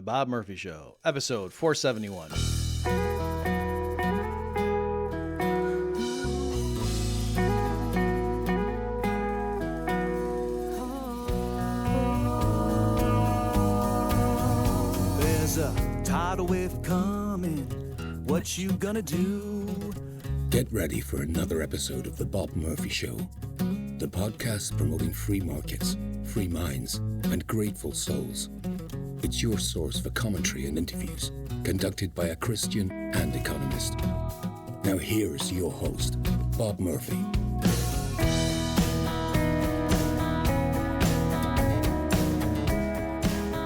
The Bob Murphy Show, episode 471. There's a tidal wave coming. What you gonna do? Get ready for another episode of The Bob Murphy Show, the podcast promoting free markets, free minds, and grateful souls. It's your source for commentary and interviews, conducted by a Christian and economist. Now here's your host, Bob Murphy.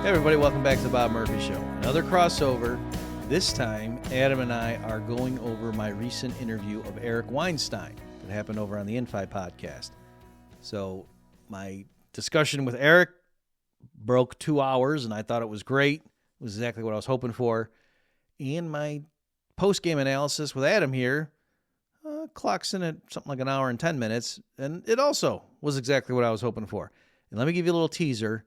Hey everybody, welcome back to The Bob Murphy Show. Another crossover. This time, Adam and I are going over my recent interview of Eric Weinstein that happened over on the Infi podcast. So my discussion with Eric broke 2 hours, and I thought it was great. It was exactly what I was hoping for. And my post-game analysis with Adam here clocks in at something like an hour and 10 minutes, and it also was exactly what I was hoping for. And let me give you a little teaser.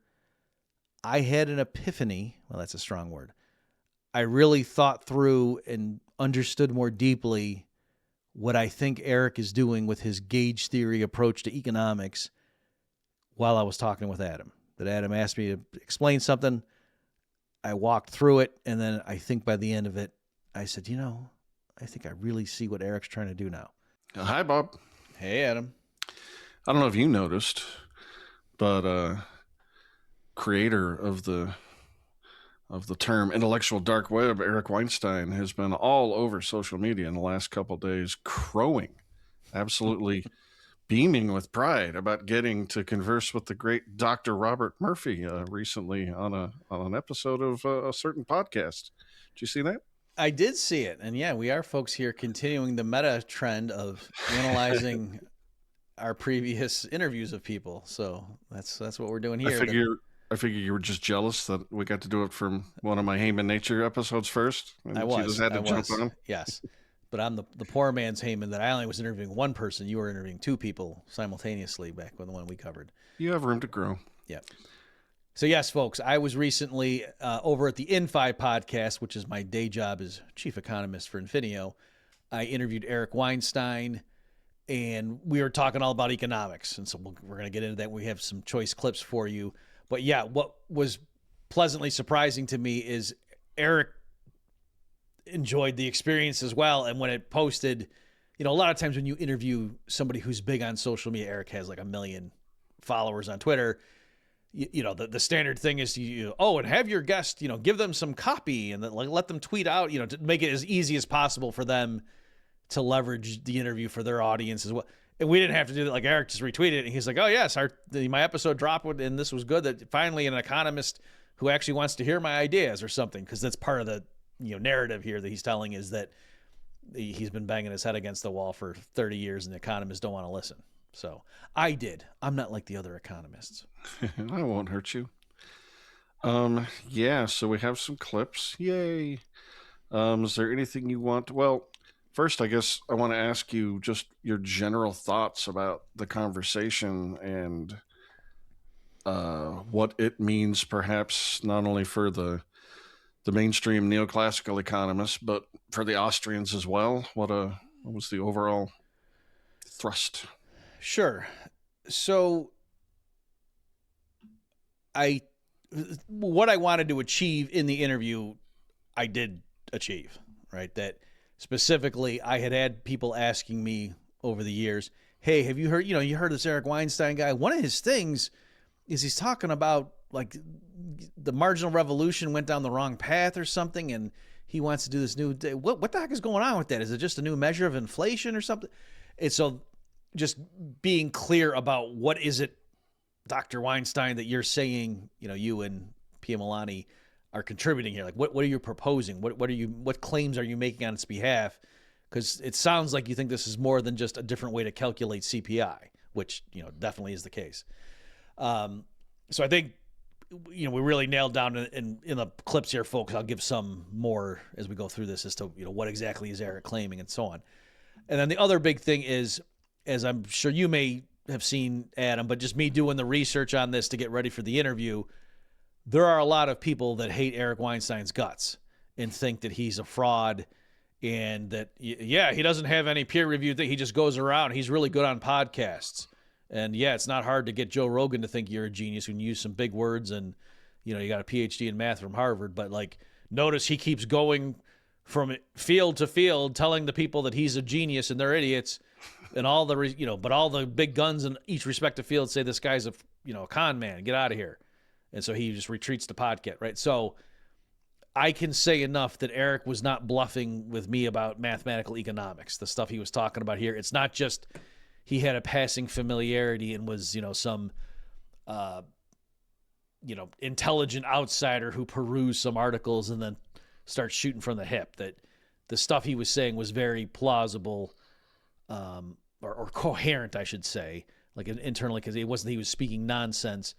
I had an epiphany. Well, that's a strong word. I really thought through and understood more deeply what I think Eric is doing with his gauge theory approach to economics while I was talking with Adam. That Adam asked me to explain something. I walked through it, and then I think by the end of it, I said, I think I really see what Eric's trying to do now. Hi, Bob. Hey, Adam. I don't know if you noticed, but creator of the term intellectual dark web, Eric Weinstein, has been all over social media in the last couple of days, crowing, absolutely beaming with pride about getting to converse with the great Dr. Robert Murphy recently on an episode of a certain podcast. Did you see that? I did see it. And yeah, we are folks here continuing the meta trend of analyzing our previous interviews of people. So that's what we're doing here. I figure you were just jealous that we got to do it from one of my Heyman Nature episodes first. And I was. You just had to jump on. Yes. But I'm the poor man's Heyman that I only was interviewing one person. You were interviewing two people simultaneously back when the one we covered. You have room to grow. Yeah. So yes, folks, I was recently over at the Infi podcast, which is my day job as chief economist for Infinio. I interviewed Eric Weinstein, and we were talking all about economics. And so we're going to get into that. We have some choice clips for you. But yeah, what was pleasantly surprising to me is Eric enjoyed the experience as well. And when it posted, a lot of times when you interview somebody who's big on social media, Eric has like 1 million followers on Twitter. The standard thing is and have your guest, give them some copy and then let them tweet out, to make it as easy as possible for them to leverage the interview for their audience as well. And we didn't have to do that. Like Eric just retweeted it, and he's like, "Oh yes, my episode dropped, and this was good. That finally an economist who actually wants to hear my ideas or something." Because that's part of the narrative here that he's telling is that he's been banging his head against the wall for 30 years, and the economists don't want to listen. So I did. I'm not like the other economists. I won't hurt you. Yeah. So we have some clips. Yay. Is there anything you want? Well. First, I guess I want to ask you just your general thoughts about the conversation and what it means, perhaps not only for the mainstream neoclassical economists, but for the Austrians as well. What was the overall thrust? Sure. So, what I wanted to achieve in the interview, I did achieve, right? That. Specifically, I had people asking me over the years, hey, have you heard, you heard this Eric Weinstein guy? One of his things is he's talking about like the marginal revolution went down the wrong path or something, and he wants to do this new, what the heck is going on with that? Is it just a new measure of inflation or something? And so just being clear about what is it, Dr. Weinstein, that you're saying, you and Pia Milani are contributing here. Like, what are you proposing? What claims are you making on its behalf? Because it sounds like you think this is more than just a different way to calculate CPI, which, definitely is the case. So I think, we really nailed down in the clips here, folks. I'll give some more as we go through this as to, what exactly is Eric claiming and so on. And then the other big thing is, as I'm sure you may have seen, Adam, but just me doing the research on this to get ready for the interview, there are a lot of people that hate Eric Weinstein's guts and think that he's a fraud and that, yeah, he doesn't have any peer-reviewed thing. He just goes around. He's really good on podcasts. And, yeah, it's not hard to get Joe Rogan to think you're a genius when you use some big words and, you know, you got a PhD in math from Harvard. But, like, notice he keeps going from field to field telling the people that he's a genius and they're idiots. And all the, you know, but all the big guns in each respective field say this guy's a, you know, a con man. Get out of here. And so he just retreats to podcast, right? So I can say enough that Eric was not bluffing with me about mathematical economics, the stuff he was talking about here. It's not just he had a passing familiarity and was, you know, some, you know, intelligent outsider who perused some articles and then starts shooting from the hip. That the stuff he was saying was very plausible, or coherent, I should say, like internally, because he was speaking nonsense.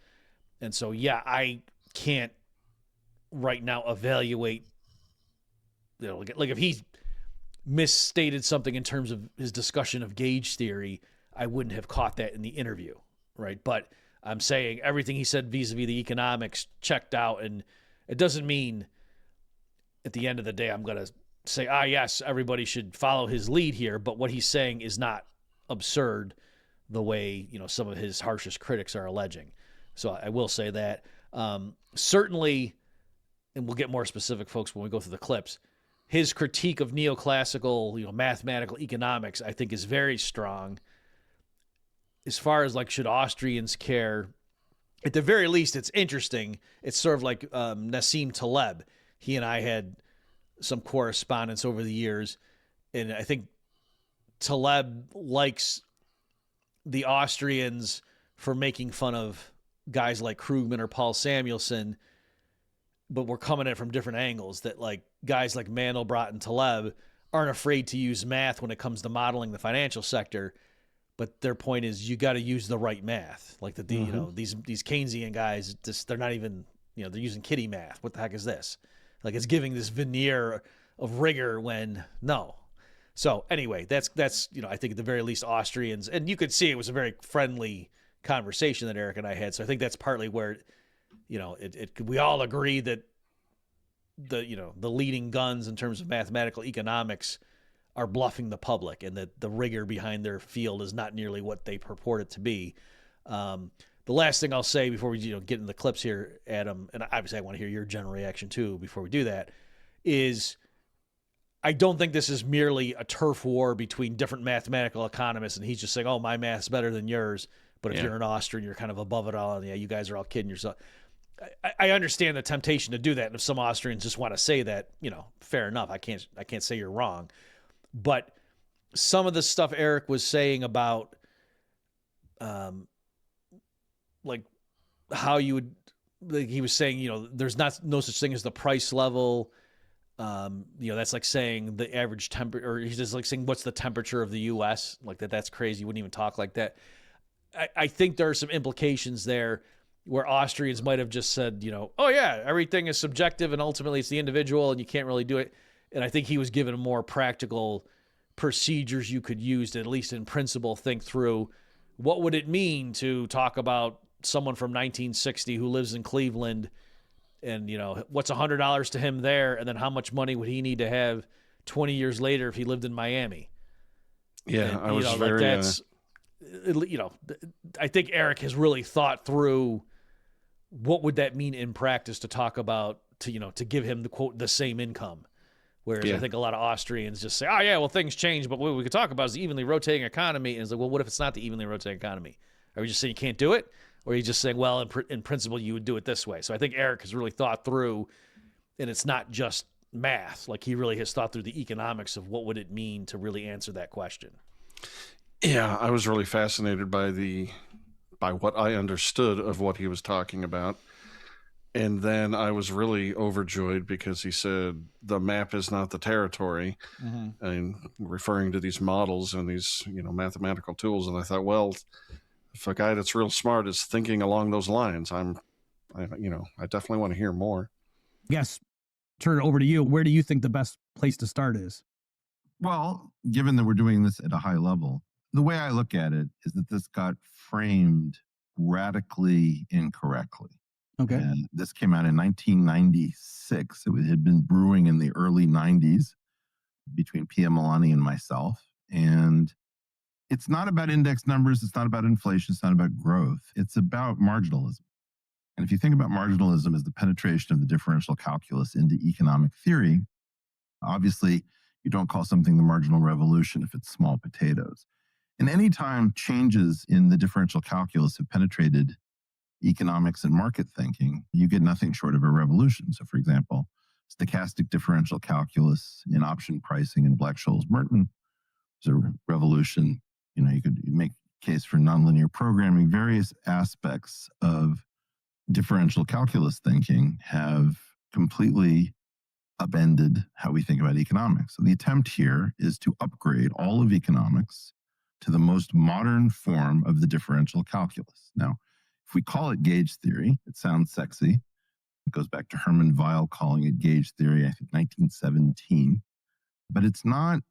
And so, yeah, I can't right now evaluate, you know, like if he misstated something in terms of his discussion of gauge theory, I wouldn't have caught that in the interview, right? But I'm saying everything he said vis-a-vis the economics checked out, and it doesn't mean at the end of the day I'm going to say, yes, everybody should follow his lead here, but what he's saying is not absurd the way, you know, some of his harshest critics are alleging. So I will say that. Certainly, and we'll get more specific, folks, when we go through the clips, his critique of neoclassical, you know, mathematical economics, I think is very strong. As far as, like, should Austrians care? At the very least, it's interesting. It's sort of like Nassim Taleb. He and I had some correspondence over the years, and I think Taleb likes the Austrians for making fun of guys like Krugman or Paul Samuelson, but we're coming at it from different angles. That, like, guys like Mandelbrot and Taleb aren't afraid to use math when it comes to modeling the financial sector, but their point is you got to use the right math. Like the you know, these Keynesian guys, just, they're not even, you know, they're using kiddie math. What the heck is this? Like, it's giving this veneer of rigor when no. So anyway, that's you know, I think at the very least Austrians, and you could see it was a very friendly conversation that Eric and I had. So I think that's partly where, you know, we all agree that the, you know, the leading guns in terms of mathematical economics are bluffing the public, and that the rigor behind their field is not nearly what they purport it to be. The last thing I'll say before we, you know, get into the clips here, Adam, and obviously I want to hear your general reaction too before we do that, is I don't think this is merely a turf war between different mathematical economists, and he's just saying, oh, my math's better than yours, but if you're an Austrian, you're kind of above it all, and yeah, you guys are all kidding yourself. I understand the temptation to do that, and if some Austrians just want to say that, you know, fair enough. I can't say you're wrong. But some of the stuff Eric was saying about, like, how you would, like, he was saying, you know, there's no such thing as the price level. You know, that's like saying the average temperature, or he's just like saying, what's the temperature of the U.S.? Like that's crazy. You wouldn't even talk like that. I think there are some implications there where Austrians might have just said, you know, oh yeah, everything is subjective and ultimately it's the individual and you can't really do it. And I think he was given more practical procedures you could use to, at least in principle, think through what would it mean to talk about someone from 1960 who lives in Cleveland, and, you know, what's $100 to him there, and then how much money would he need to have 20 years later if he lived in Miami? Yeah, and, I was know, very. Like that's, you know, I think Eric has really thought through what would that mean in practice to talk about, to, you know, to give him the quote the same income. Whereas I think a lot of Austrians just say, oh, yeah, well, things change, but what we could talk about is the evenly rotating economy. And it's like, well, what if it's not the evenly rotating economy? Are we just saying you can't do it? Or are you just saying, well, in principle, you would do it this way? So I think Eric has really thought through, and it's not just math. Like, he really has thought through the economics of what would it mean to really answer that question. Yeah, I was really fascinated by what I understood of what he was talking about. And then I was really overjoyed because he said the map is not the territory, and referring to these models and these, you know, mathematical tools. And I thought, well, if a guy that's real smart is thinking along those lines, I definitely want to hear more. Yes. Turn it over to you. Where do you think the best place to start is? Well, given that we're doing this at a high level, the way I look at it is that this got framed radically incorrectly. Okay. And this came out in 1996. It had been brewing in the early 90s between P.M. Milani and myself. And it's not about index numbers. It's not about inflation. It's not about growth. It's about marginalism. And if you think about marginalism as the penetration of the differential calculus into economic theory, obviously you don't call something the marginal revolution if it's small potatoes. And anytime changes in the differential calculus have penetrated economics and market thinking, you get nothing short of a revolution. So, for example, stochastic differential calculus in option pricing in Black-Scholes-Merton was a revolution. You could make a case for nonlinear programming. Various aspects of differential calculus thinking have completely upended how we think about economics. So the attempt here is to upgrade all of economics to the most modern form of the differential calculus. Now, if we call it gauge theory, it sounds sexy. It goes back to Hermann Weyl calling it gauge theory, I think 1917. But it's not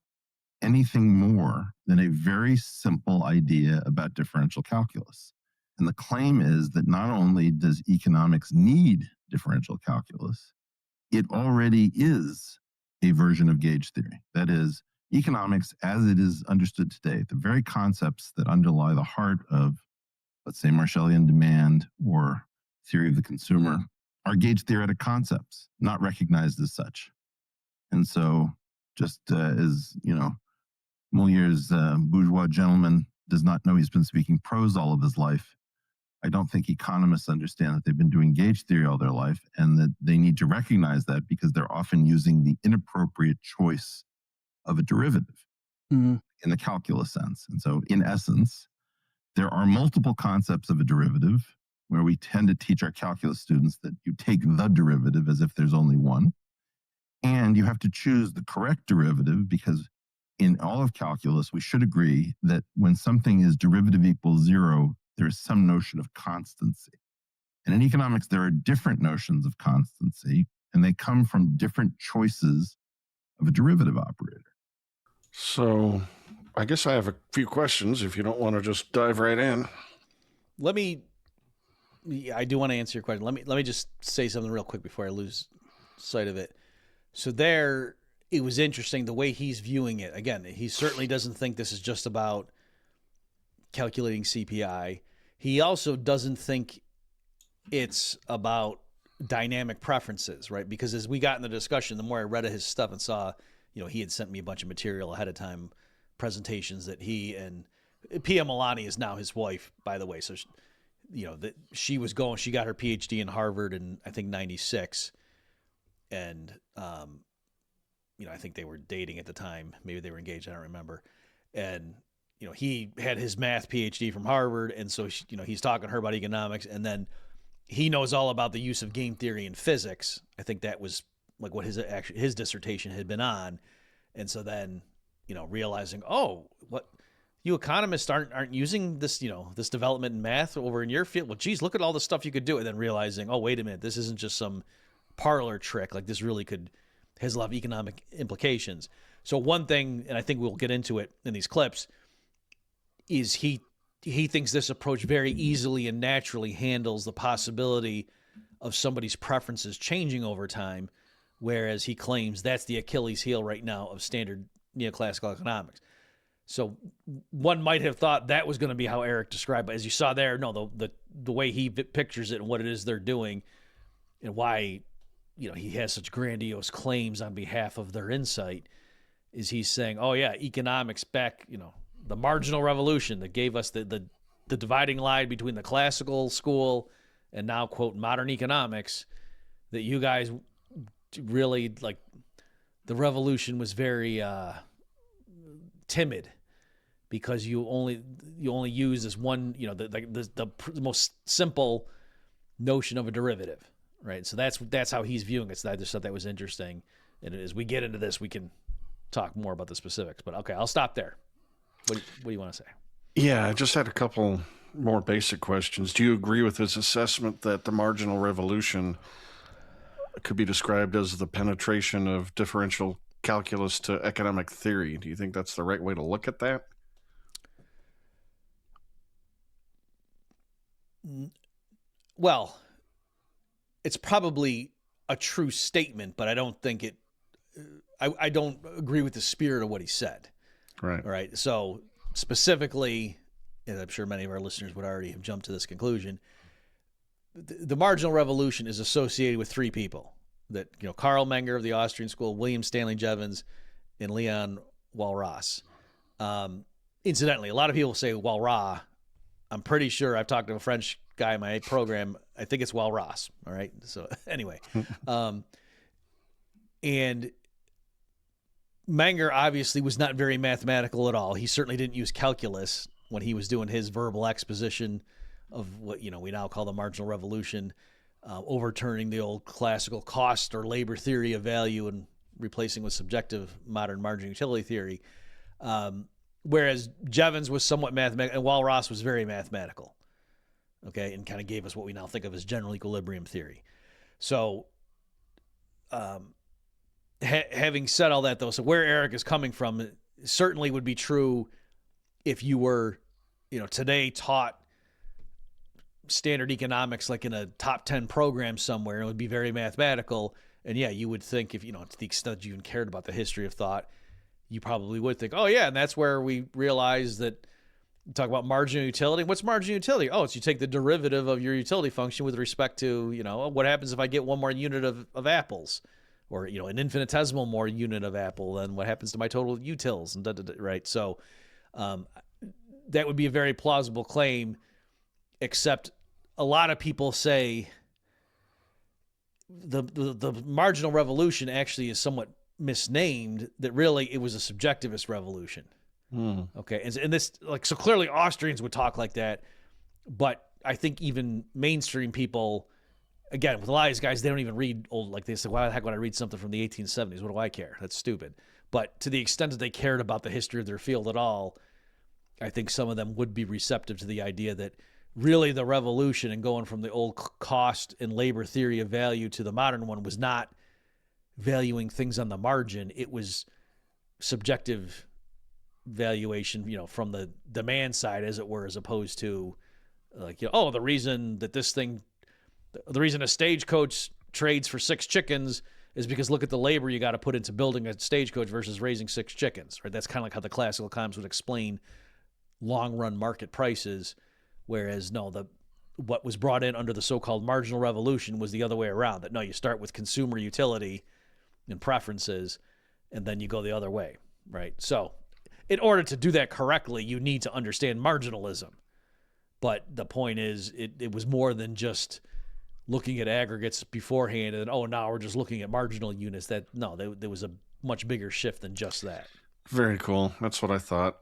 anything more than a very simple idea about differential calculus. And the claim is that not only does economics need differential calculus, it already is a version of gauge theory. That is, economics as it is understood today, the very concepts that underlie the heart of, let's say, Marshallian demand or theory of the consumer, are gauge theoretic concepts, not recognized as such. And so, just as, Moliere's bourgeois gentleman does not know he's been speaking prose all of his life, I don't think economists understand that they've been doing gauge theory all their life and that they need to recognize that because they're often using the inappropriate choice of a derivative in the calculus sense. And so, in essence, there are multiple concepts of a derivative where we tend to teach our calculus students that you take the derivative as if there's only one. And you have to choose the correct derivative because in all of calculus, we should agree that when something is derivative equals zero, there is some notion of constancy. And in economics, there are different notions of constancy, and they come from different choices of a derivative operator. So I guess I have a few questions if you don't want to just dive right in. I do want to answer your question. Let me just say something real quick before I lose sight of it. So it was interesting the way he's viewing it. Again, he certainly doesn't think this is just about calculating CPI. He also doesn't think it's about dynamic preferences, right? Because as we got in the discussion, the more I read his stuff and saw, he had sent me a bunch of material ahead of time, presentations that he and P.M. Milani is now his wife, by the way. So, that she got her PhD in Harvard in, I think, 96. And, I think they were dating at the time. Maybe they were engaged. I don't remember. And, he had his math PhD from Harvard. And so, he's talking to her about economics. And then he knows all about the use of game theory in physics. I think that was like what his dissertation had been on. And so then, realizing, what you economists aren't using this, this development in math over in your field. Well, geez, look at all the stuff you could do. And then realizing, wait a minute, this isn't just some parlor trick. Like this really has a lot of economic implications. So one thing, and I think we'll get into it in these clips, is he thinks this approach very easily and naturally handles the possibility of somebody's preferences changing over time, whereas he claims that's the Achilles heel right now of standard neoclassical economics. So one might have thought that was going to be how Eric described, but as you saw there, no, the way he pictures it and what it is they're doing and why he has such grandiose claims on behalf of their insight is he's saying, economics back, the marginal revolution that gave us the dividing line between the classical school and now, quote, modern economics, that you guys really, like, the revolution was very timid because you only use this one, the most simple notion of a derivative, right? So that's how he's viewing it. So I just thought that was interesting. And as we get into this, we can talk more about the specifics. But okay, I'll stop there. What do you want to say? Yeah, I just had a couple more basic questions. Do you agree with his assessment that the marginal revolution could be described as the penetration of differential calculus to economic theory? Do you think that's the right way to look at that? Well, it's probably a true statement, but I don't think it. I don't agree with the spirit of what he said. Right. All right. So specifically, and I'm sure many of our listeners would already have jumped to this conclusion, the marginal revolution is associated with three people. That, Karl Menger of the Austrian school, William Stanley Jevons, and Leon Walras. Incidentally, a lot of people say Walras. I'm pretty sure I've talked to a French guy in my program. I think it's Walras. All right. So anyway, and Menger obviously was not very mathematical at all. He certainly didn't use calculus when he was doing his verbal exposition of what we now call the marginal revolution, overturning the old classical cost or labor theory of value and replacing with subjective modern marginal utility theory. Whereas Jevons was somewhat mathematical, and Walras was very mathematical, okay, and kind of gave us what we now think of as general equilibrium theory. So, having said all that, though, so where Eric is coming from certainly would be true if you were, today taught standard economics like in a top 10 program somewhere. It would be very mathematical. And yeah, you would think if, to the extent you even cared about the history of thought, you probably would think, oh yeah, and that's where we realize that, talk about marginal utility. What's marginal utility? Oh, it's you take the derivative of your utility function with respect to, what happens if I get one more unit of apples, or, an infinitesimal more unit of apple, then what happens to my total utils, and right? So that would be a very plausible claim, except a lot of people say the marginal revolution actually is somewhat misnamed, that really it was a subjectivist revolution. Okay. And this, so clearly Austrians would talk like that, but I think even mainstream people, again, with a lot of these guys, they don't even read old, like they say, why the heck would I read something from the 1870s? What do I care? That's stupid. But to the extent that they cared about the history of their field at all, I think some of them would be receptive to the idea that really the revolution and going from the old cost and labor theory of value to the modern one was not valuing things on the margin. It was subjective valuation, from the demand side, as it were, as opposed to the reason a stagecoach trades for 6 chickens is because look at the labor you got to put into building a stagecoach versus raising 6 chickens, right? That's kind of like how the classical economists would explain long run market prices. Whereas what was brought in under the so-called marginal revolution was the other way around. That you start with consumer utility and preferences, and then you go the other way, right? So in order to do that correctly, you need to understand marginalism. But the point is, it was more than just looking at aggregates beforehand and now we're just looking at marginal units. There was a much bigger shift than just that. Very cool. That's what I thought.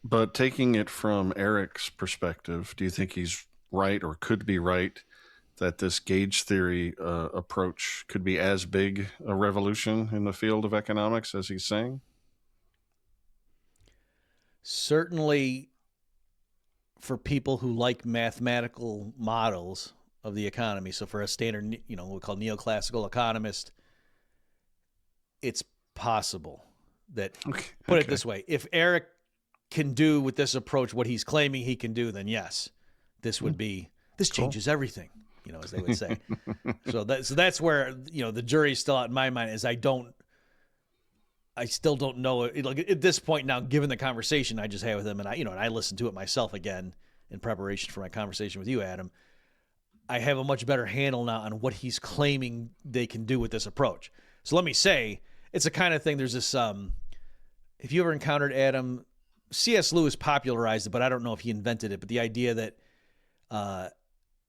But taking it from Eric's perspective, do you think he's right or could be right that this gauge theory approach could be as big a revolution in the field of economics as he's saying? Certainly for people who like mathematical models of the economy. So for a standard, what we call neoclassical economist, it's possible that, put it this way, if Eric can do with this approach what he's claiming he can do, then yes, this changes everything, as they would say. so that's where, the jury's still out in my mind, is I still don't know. At this point now, given the conversation I just had with him, and I listened to it myself again in preparation for my conversation with you, Adam, I have a much better handle now on what he's claiming they can do with this approach. So let me say, it's the kind of thing, there's this, if you ever encountered, Adam, C.S. Lewis popularized it, but I don't know if he invented it, but the idea that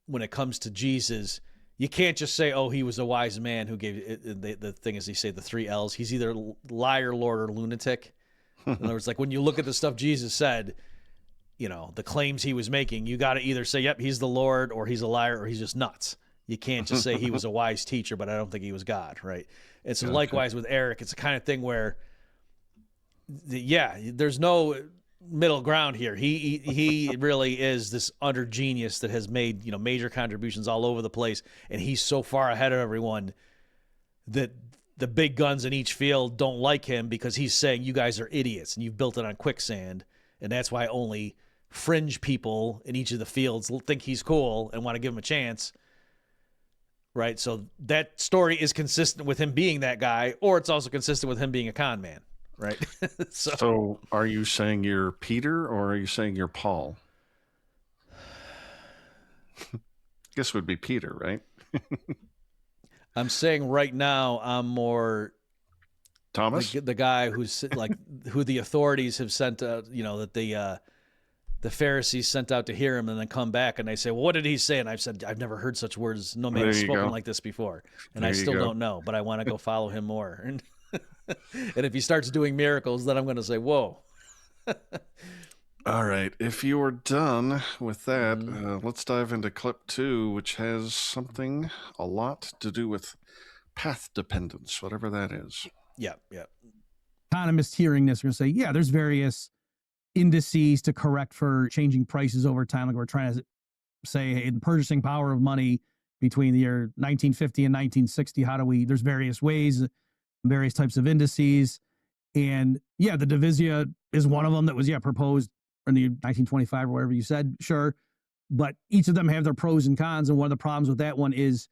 when it comes to Jesus, you can't just say, he was a wise man who gave it. The thing is, they say the 3 L's. He's either liar, lord, or lunatic. In other words, like when you look at the stuff Jesus said, the claims he was making, you got to either say, yep, he's the Lord, or he's a liar, or he's just nuts. You can't just say he was a wise teacher, but I don't think he was God, right? And so likewise with Eric, it's the kind of thing where, there's no middle ground here. He really is this utter genius that has made major contributions all over the place, and he's so far ahead of everyone that the big guns in each field don't like him because he's saying you guys are idiots and you've built it on quicksand, and that's why only fringe people in each of the fields think he's cool and want to give him a chance. right? So that story is consistent with him being that guy, or it's also consistent with him being a con man, right? So are you saying you're Peter or are you saying you're Paul? Guess it would be Peter, right? I'm saying right now I'm more Thomas? the guy who's like who the authorities have sent out, that the Pharisees sent out to hear him and then come back and they say, well, what did he say? And I've said, I've never heard such words. No man There has you spoken go. like this before. And There I you still go. don't know, but I want to go follow him more. And if he starts doing miracles, then I'm going to say, whoa. All right. If you are done with that, let's dive into clip 2, which has something a lot to do with path dependence, whatever that is. Yeah. Economists hearing this are going to say, yeah, there's various indices to correct for changing prices over time. Like we're trying to say, hey, the purchasing power of money between the year 1950 and 1960, there's various ways, various types of indices. And yeah, the divisia is one of them that was, proposed in the 1925 or whatever you said, sure. But each of them have their pros and cons. And one of the problems with that one is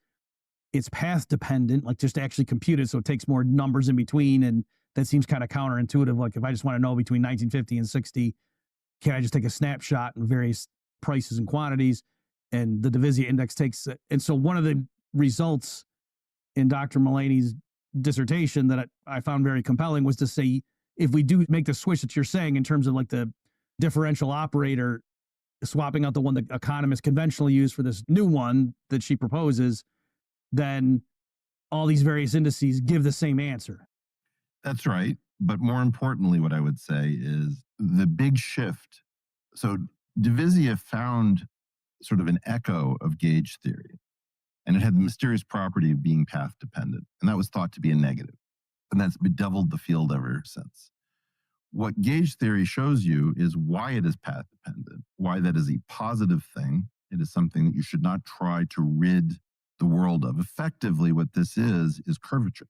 it's path dependent, like just actually computed. So it takes more numbers in between. And that seems kind of counterintuitive. Like if I just want to know between 1950 and 60, can I just take a snapshot in various prices and quantities? And the divisia index takes it. And so one of the results in Dr. Mulaney's dissertation that I found very compelling was to say, if we do make the switch that you're saying in terms of like the differential operator, swapping out the one that economists conventionally use for this new one that she proposes, then all these various indices give the same answer. That's right. But more importantly, what I would say is the big shift. So divisia found sort of an echo of gauge theory, and it had the mysterious property of being path dependent. And that was thought to be a negative. And that's bedeviled the field ever since. What gauge theory shows you is why it is path dependent, why that is a positive thing. It is something that you should not try to rid the world of. Effectively, what this is curvature.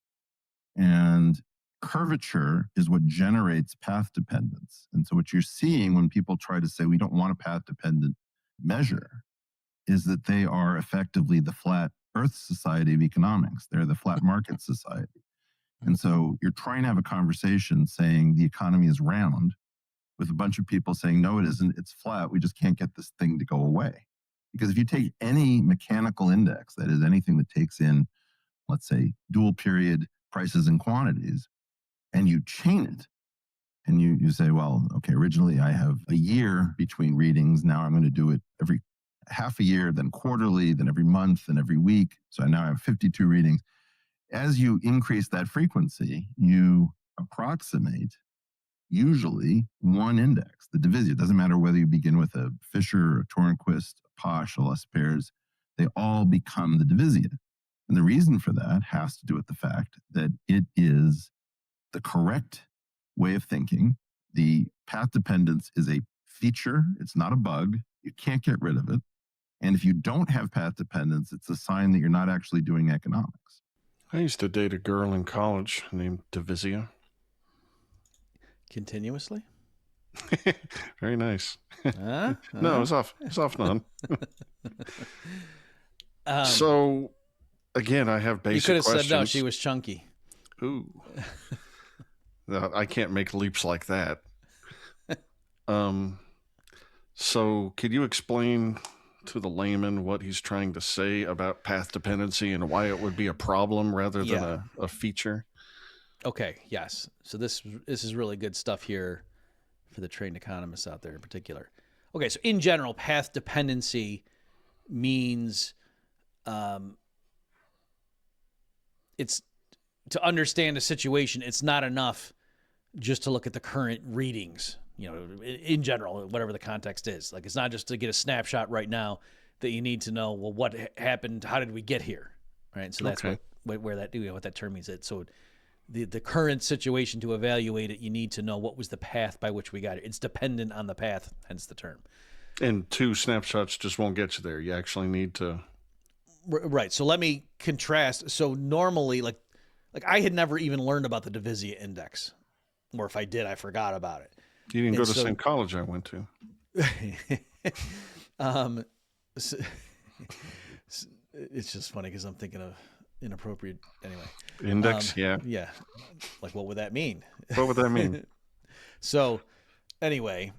And curvature is what generates path dependence. And so what you're seeing when people try to say we don't want a path dependent measure is that they are effectively the flat earth society of economics. They're the flat market society. And so you're trying to have a conversation saying the economy is round with a bunch of people saying, no, it isn't. It's flat. We just can't get this thing to go away. Because if you take any mechanical index, that is anything that takes in, let's say, dual period prices and quantities, and you chain it, and you say, well, okay, originally I have a year between readings. Now I'm going to do it every half a year, then quarterly, then every month, then every week. So now I have 52 readings. As you increase that frequency, you approximate usually one index, the divisia. It doesn't matter whether you begin with a Fisher, a Tornquist, a Posh, a Lesper's, they all become the divisia. And the reason for that has to do with the fact that it is the correct way of thinking. The path dependence is a feature. It's not a bug. You can't get rid of it. And if you don't have path dependence, it's a sign that you're not actually doing economics. I used to date a girl in college named Divisia. Continuously? Very nice. Huh? No, it was off and on. So, again, I have basic you could have questions. said no, she was chunky. Ooh. No, I can't make leaps like that. So could you explain to the layman what he's trying to say about path dependency and why it would be a problem rather than a feature? Okay, yes. So this is really good stuff here for the trained economists out there in particular. Okay, so in general, path dependency means it's to understand a situation, it's not enough just to look at the current readings, in general, whatever the context is. Like, it's not just to get a snapshot right now that you need to know, well, what happened? How did we get here? Right. So that's where that, what that term means. So the current situation, to evaluate it, you need to know what was the path by which we got it. It's dependent on the path, hence the term. And 2 snapshots just won't get you there. You actually need to. Right. So let me contrast. So normally, like I had never even learned about the divisia index, or if I did, I forgot about it. You didn't go to the same college I went to. It's just funny because I'm thinking of inappropriate. Anyway, Index, yeah. yeah. Like, what would that mean? What would that mean? So, anyway,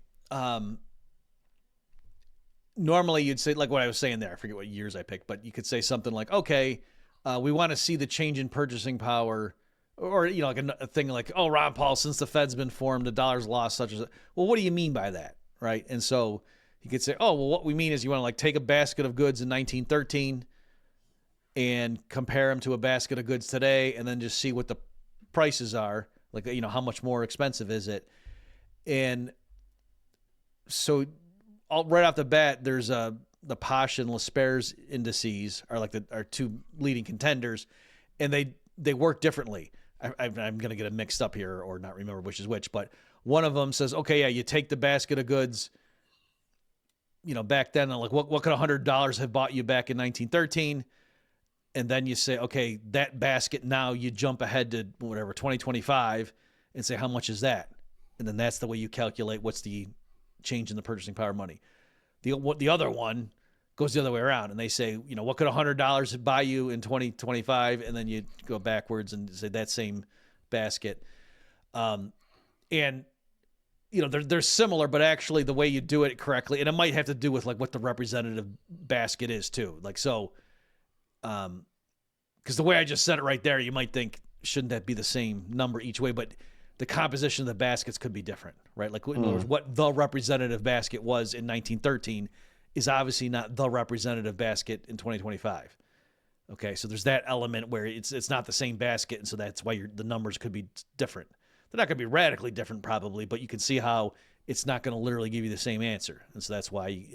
normally you'd say, like what I was saying there, I forget what years I picked, but you could say something like, okay, we want to see the change in purchasing power, or, you know, like a thing like, oh, Ron Paul, since the Fed's been formed, the dollar's lost such as, well, what do you mean by that? Right. And so you could say, oh, well, what we mean is you want to like take a basket of goods in 1913 and compare them to a basket of goods today, and then just see what the prices are. Like, you know, how much more expensive is it? And so right off the bat, there's the Posh and L'Esper's indices are like our two leading contenders, and they work differently. I'm going to get it mixed up here or not remember which is which, but one of them says, okay, yeah, you take the basket of goods, you know, back then, like what could $100 have bought you back in 1913? And then you say, okay, that basket, now you jump ahead to whatever, 2025, and say, how much is that? And then that's the way you calculate what's the change in the purchasing power of money. The other one goes the other way around, and they say, you know, what could $100 buy you in 2025? And then you go backwards and say that same basket. And, you know, they're similar, but actually the way you do it correctly, and it might have to do with like what the representative basket is too. Like, so, because the way I just said it right there, you might think, shouldn't that be the same number each way? But the composition of the baskets could be different, right? Like, in other words, what the representative basket was in 1913 is obviously not the representative basket in 2025. Okay, so there's that element where it's not the same basket, and so that's why the numbers could be different. They're not going to be radically different, probably, but you can see how it's not going to literally give you the same answer, and so that's why.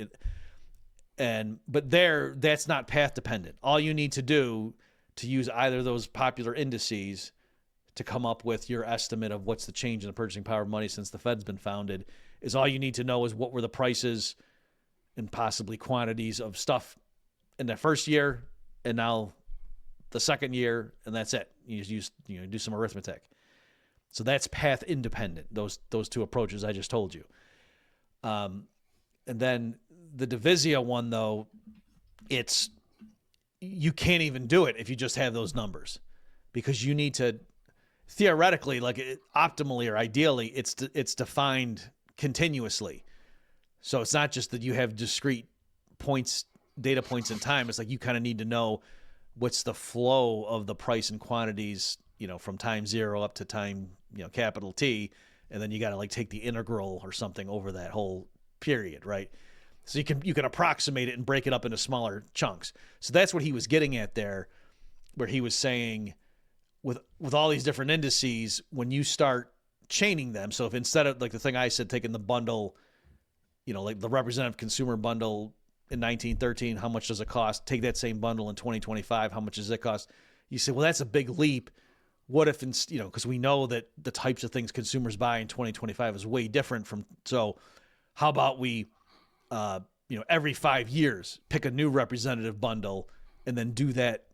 But that's not path dependent. All you need to do to use either of those popular indices to come up with your estimate of what's the change in the purchasing power of money since the Fed's been founded is all you need to know is what were the prices and possibly quantities of stuff in the first year and now the second year, and that's it. You just do some arithmetic. So that's path independent, those two approaches I just told you. And then the Divisia one, though, you can't even do it if you just have those numbers, because you need to theoretically, like optimally or ideally, it's defined continuously. So it's not just that you have discrete points, data points in time. It's like you kind of need to know what's the flow of the price and quantities, you know, from time zero up to time, you know, capital T, and then you got to like take the integral or something over that whole period, right? So you can approximate it and break it up into smaller chunks. So that's what he was getting at there, where he was saying with all these different indices, when you start chaining them, so if instead of like the thing I said, taking the bundle, you know, like the representative consumer bundle in 1913, how much does it cost? Take that same bundle in 2025, how much does it cost? You say, well, that's a big leap. What if, you know, because we know that the types of things consumers buy in 2025 is way different from, so how about we, you know, every 5 years, pick a new representative bundle and then do that,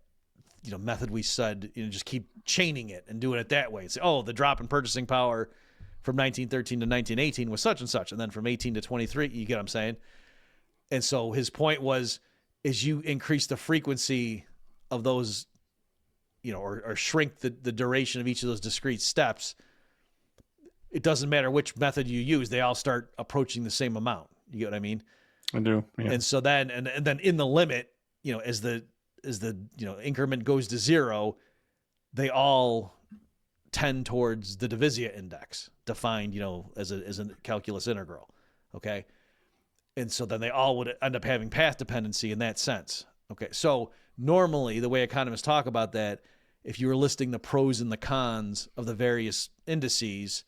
you know, method we said, you know, just keep chaining it and doing it that way. Say, oh, the drop in purchasing power from 1913 to 1918 was such and such. And then from 18 to 23, you get what I'm saying? And so his point was, is you increase the frequency of those, you know, or shrink the duration of each of those discrete steps, it doesn't matter which method you use, they all start approaching the same amount. You get what I mean? I do. Yeah. And so then, and then in the limit, you know, as the you know, increment goes to zero, they all tend towards the Divisia index, defined, you know, as a calculus integral. Okay. And so then they all would end up having path dependency in that sense. Okay. So normally the way economists talk about that, if you were listing the pros and the cons of the various indices,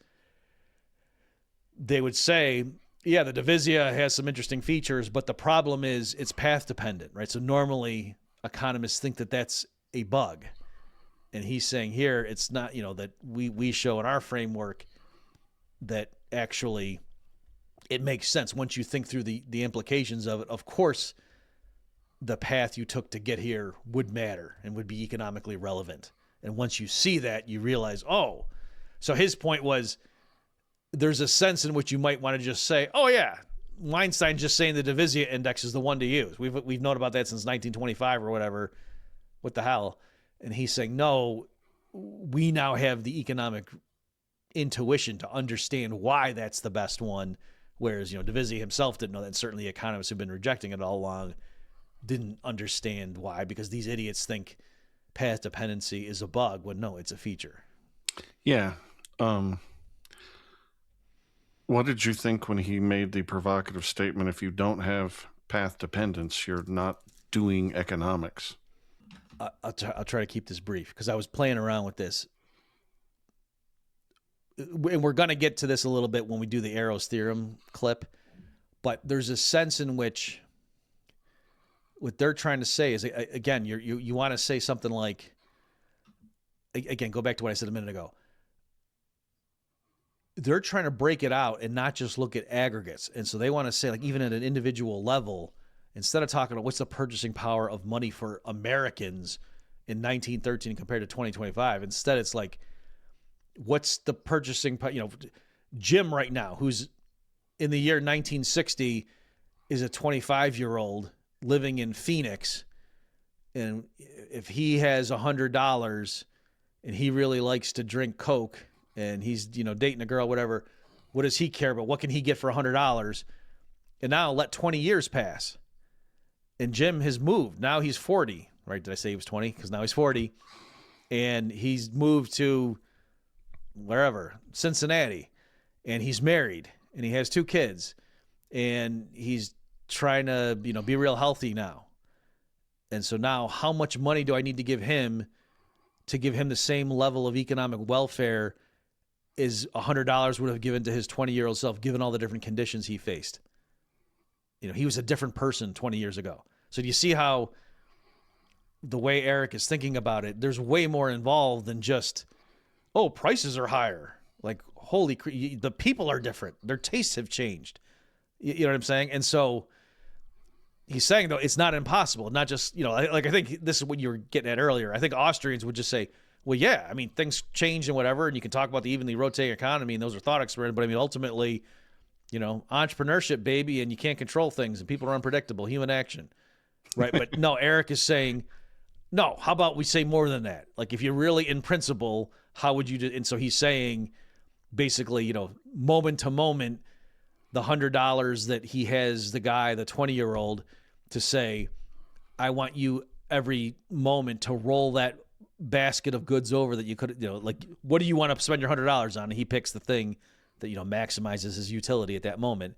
they would say, yeah, the Divisia has some interesting features, but the problem is it's path dependent, right? So normally economists think that that's a bug. And he's saying here, it's not, you know, that we show in our framework that actually it makes sense. Once you think through the implications of it, of course, the path you took to get here would matter and would be economically relevant. And once you see that, you realize, oh, so his point was, there's a sense in which you might want to just say, oh yeah, Weinstein just saying the Divizia index is the one to use. We've known about that since 1925 or whatever. What the hell? And he's saying, no, we now have the economic intuition to understand why that's the best one. Whereas, Divizia himself didn't know that. And certainly economists who've been rejecting it all along didn't understand why, because these idiots think path dependency is a bug when no, it's a feature. Yeah. What did you think when he made the provocative statement, if you don't have path dependence, you're not doing economics? I'll try to keep this brief because I was playing around with this. And we're going to get to this a little bit when we do the Arrow's theorem clip. But there's a sense in which what they're trying to say is, again, you want to say something like, again, go back to what I said a minute ago. They're trying to break it out and not just look at aggregates. And so they want to say, like, even at an individual level, instead of talking about what's the purchasing power of money for Americans in 1913 compared to 2025, instead it's like, what's the purchasing power? Jim right now, who's in the year 1960, is a 25-year-old living in Phoenix. And if he has $100 and he really likes to drink Coke, and he's, dating a girl, whatever, what does he care about? What can he get for $100? And now let 20 years pass. And Jim has moved. Now he's 40, right? Did I say he was 20? Because now he's 40. And he's moved to wherever, Cincinnati. And he's married. And he has 2 kids. And he's trying to, be real healthy now. And so now how much money do I need to give him the same level of economic welfare is $100 would have given to his 20-year-old self, given all the different conditions he faced? He was a different person 20 years ago. So do you see how the way Eric is thinking about it, there's way more involved than just, oh, prices are higher. Like, the people are different. Their tastes have changed. You know what I'm saying? And so he's saying, though, it's not impossible. Not just, I think this is what you were getting at earlier. I think Austrians would just say, well, yeah, I mean, things change and whatever, and you can talk about the evenly rotating economy, and those are thought experiments, but I mean, ultimately, entrepreneurship, baby, and you can't control things, and people are unpredictable, human action, right? But no, Eric is saying, no, how about we say more than that? Like, if you're really in principle, how would you do? And so he's saying, basically, moment to moment, the $100 that he has the guy, the 20-year-old, to say, I want you every moment to roll that basket of goods over that you could, like, what do you want to spend your $100 on? And he picks the thing that, maximizes his utility at that moment.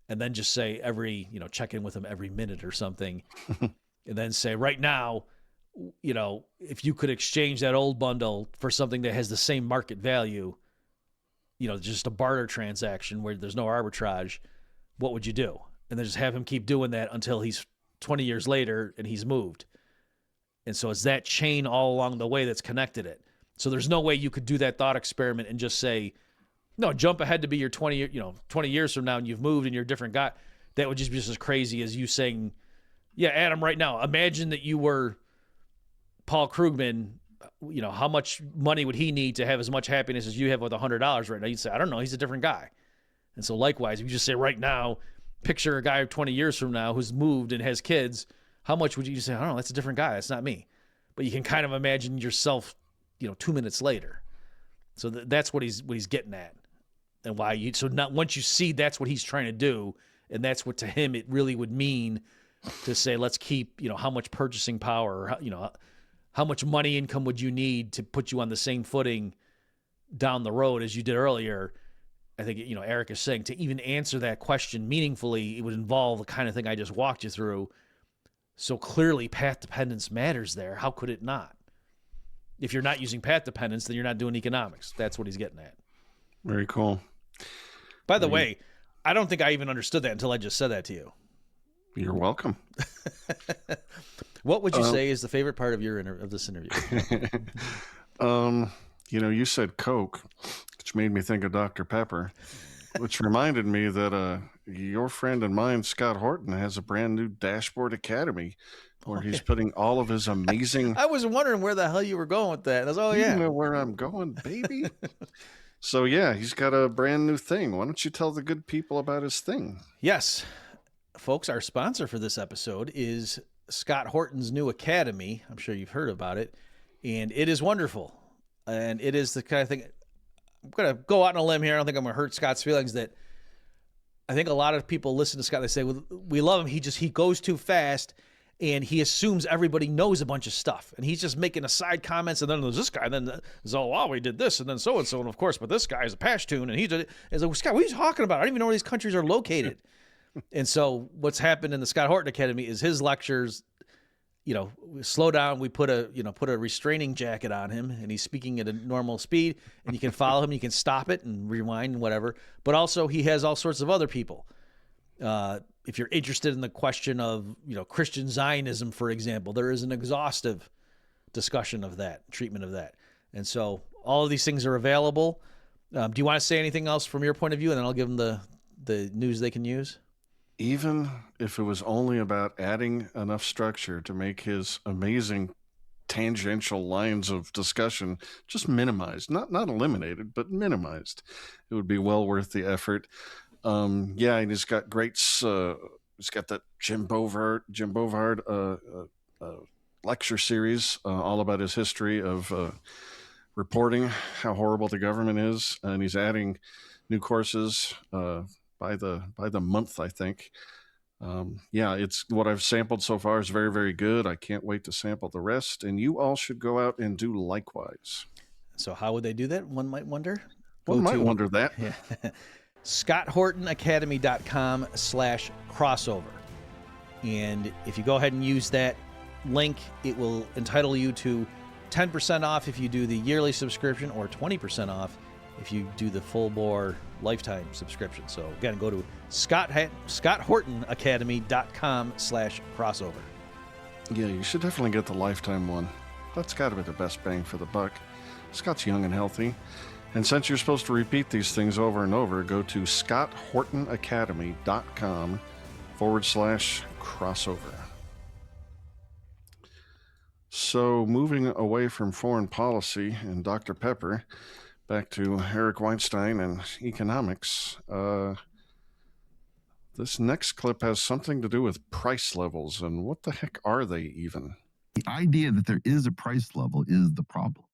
And then just say check in with him every minute or something. And then say, right now, if you could exchange that old bundle for something that has the same market value, just a barter transaction where there's no arbitrage, what would you do? And then just have him keep doing that until he's 20 years later and he's moved. And so it's that chain all along the way that's connected it. So there's no way you could do that thought experiment and just say, no, jump ahead to be your 20 years from now and you've moved and you're a different guy. That would just be just as crazy as you saying, yeah, Adam, right now, imagine that you were Paul Krugman. How much money would he need to have as much happiness as you have with $100 right now? You'd say, I don't know, he's a different guy. And so likewise, if you just say right now, picture a guy 20 years from now who's moved and has kids, how much would you say, I don't know, that's a different guy. That's not me. But you can kind of imagine yourself, 2 minutes later. So that's what he's getting at. And why once you see that's what he's trying to do, and that's what to him it really would mean to say, let's keep, how much purchasing power, how much money income would you need to put you on the same footing down the road as you did earlier? I think, Eric is saying to even answer that question meaningfully, it would involve the kind of thing I just walked you through. So clearly path dependence matters there. How could it not? If you're not using path dependence, then you're not doing economics. That's what he's getting at. Very cool. By the way, I don't think I even understood that until I just said that to you. You're welcome. What would you say is the favorite part of this interview? You said Coke, which made me think of Dr. Pepper, which reminded me that your friend and mine, Scott Horton, has a brand new Dashboard Academy where he's putting all of his amazing... I was wondering where the hell you were going with that. I was, yeah. You know where I'm going, baby? So yeah, he's got a brand new thing. Why don't you tell the good people about his thing? Yes, folks, our sponsor for this episode is Scott Horton's new academy. I'm sure you've heard about it, and it is wonderful. And it is the kind of thing, I'm going to go out on a limb here. I don't think I'm going to hurt Scott's feelings, that I think a lot of people listen to Scott. They say, well, we love him. He goes too fast, and he assumes everybody knows a bunch of stuff. And he's just making aside comments, and then there's this guy, and then there's, oh, wow, we did this, and then so-and-so, and of course, but this guy is a Pashtun, and he did it. It's like, Scott, what are you talking about? I don't even know where these countries are located. And so what's happened in the Scott Horton Academy is his lectures, slow down. We put a restraining jacket on him, and he's speaking at a normal speed, and you can follow him. You can stop it and rewind and whatever. But also he has all sorts of other people. If you're interested in the question of, Christian Zionism, for example, there is an exhaustive discussion of that, treatment of that. And so all of these things are available. Do you want to say anything else from your point of view? And then I'll give them the news they can use. Even if it was only about adding enough structure to make his amazing tangential lines of discussion just minimized, not eliminated, but minimized, it would be well worth the effort. Yeah, and he's got he's got that Jim Bovard lecture series all about his history of reporting how horrible the government is, and he's adding new courses by the month, I think. Yeah, it's what I've sampled so far is very, very good. I can't wait to sample the rest, and you all should go out and do likewise. So how would they do that? One might wonder. One might wonder that. Yeah. ScottHortonAcademy.com/crossover. And if you go ahead and use that link, it will entitle you to 10% off if you do the yearly subscription, or 20% off if you do the full bore lifetime subscription. So again, go to ScottHortonAcademy.com/crossover. Yeah, you should definitely get the lifetime one. That's got to be the best bang for the buck. Scott's young and healthy. And since you're supposed to repeat these things over and over, go to ScottHortonAcademy.com/crossover. So moving away from foreign policy and Dr. Pepper, back to Eric Weinstein and economics. This next clip has something to do with price levels, and what the heck are they even? The idea that there is a price level is the problem.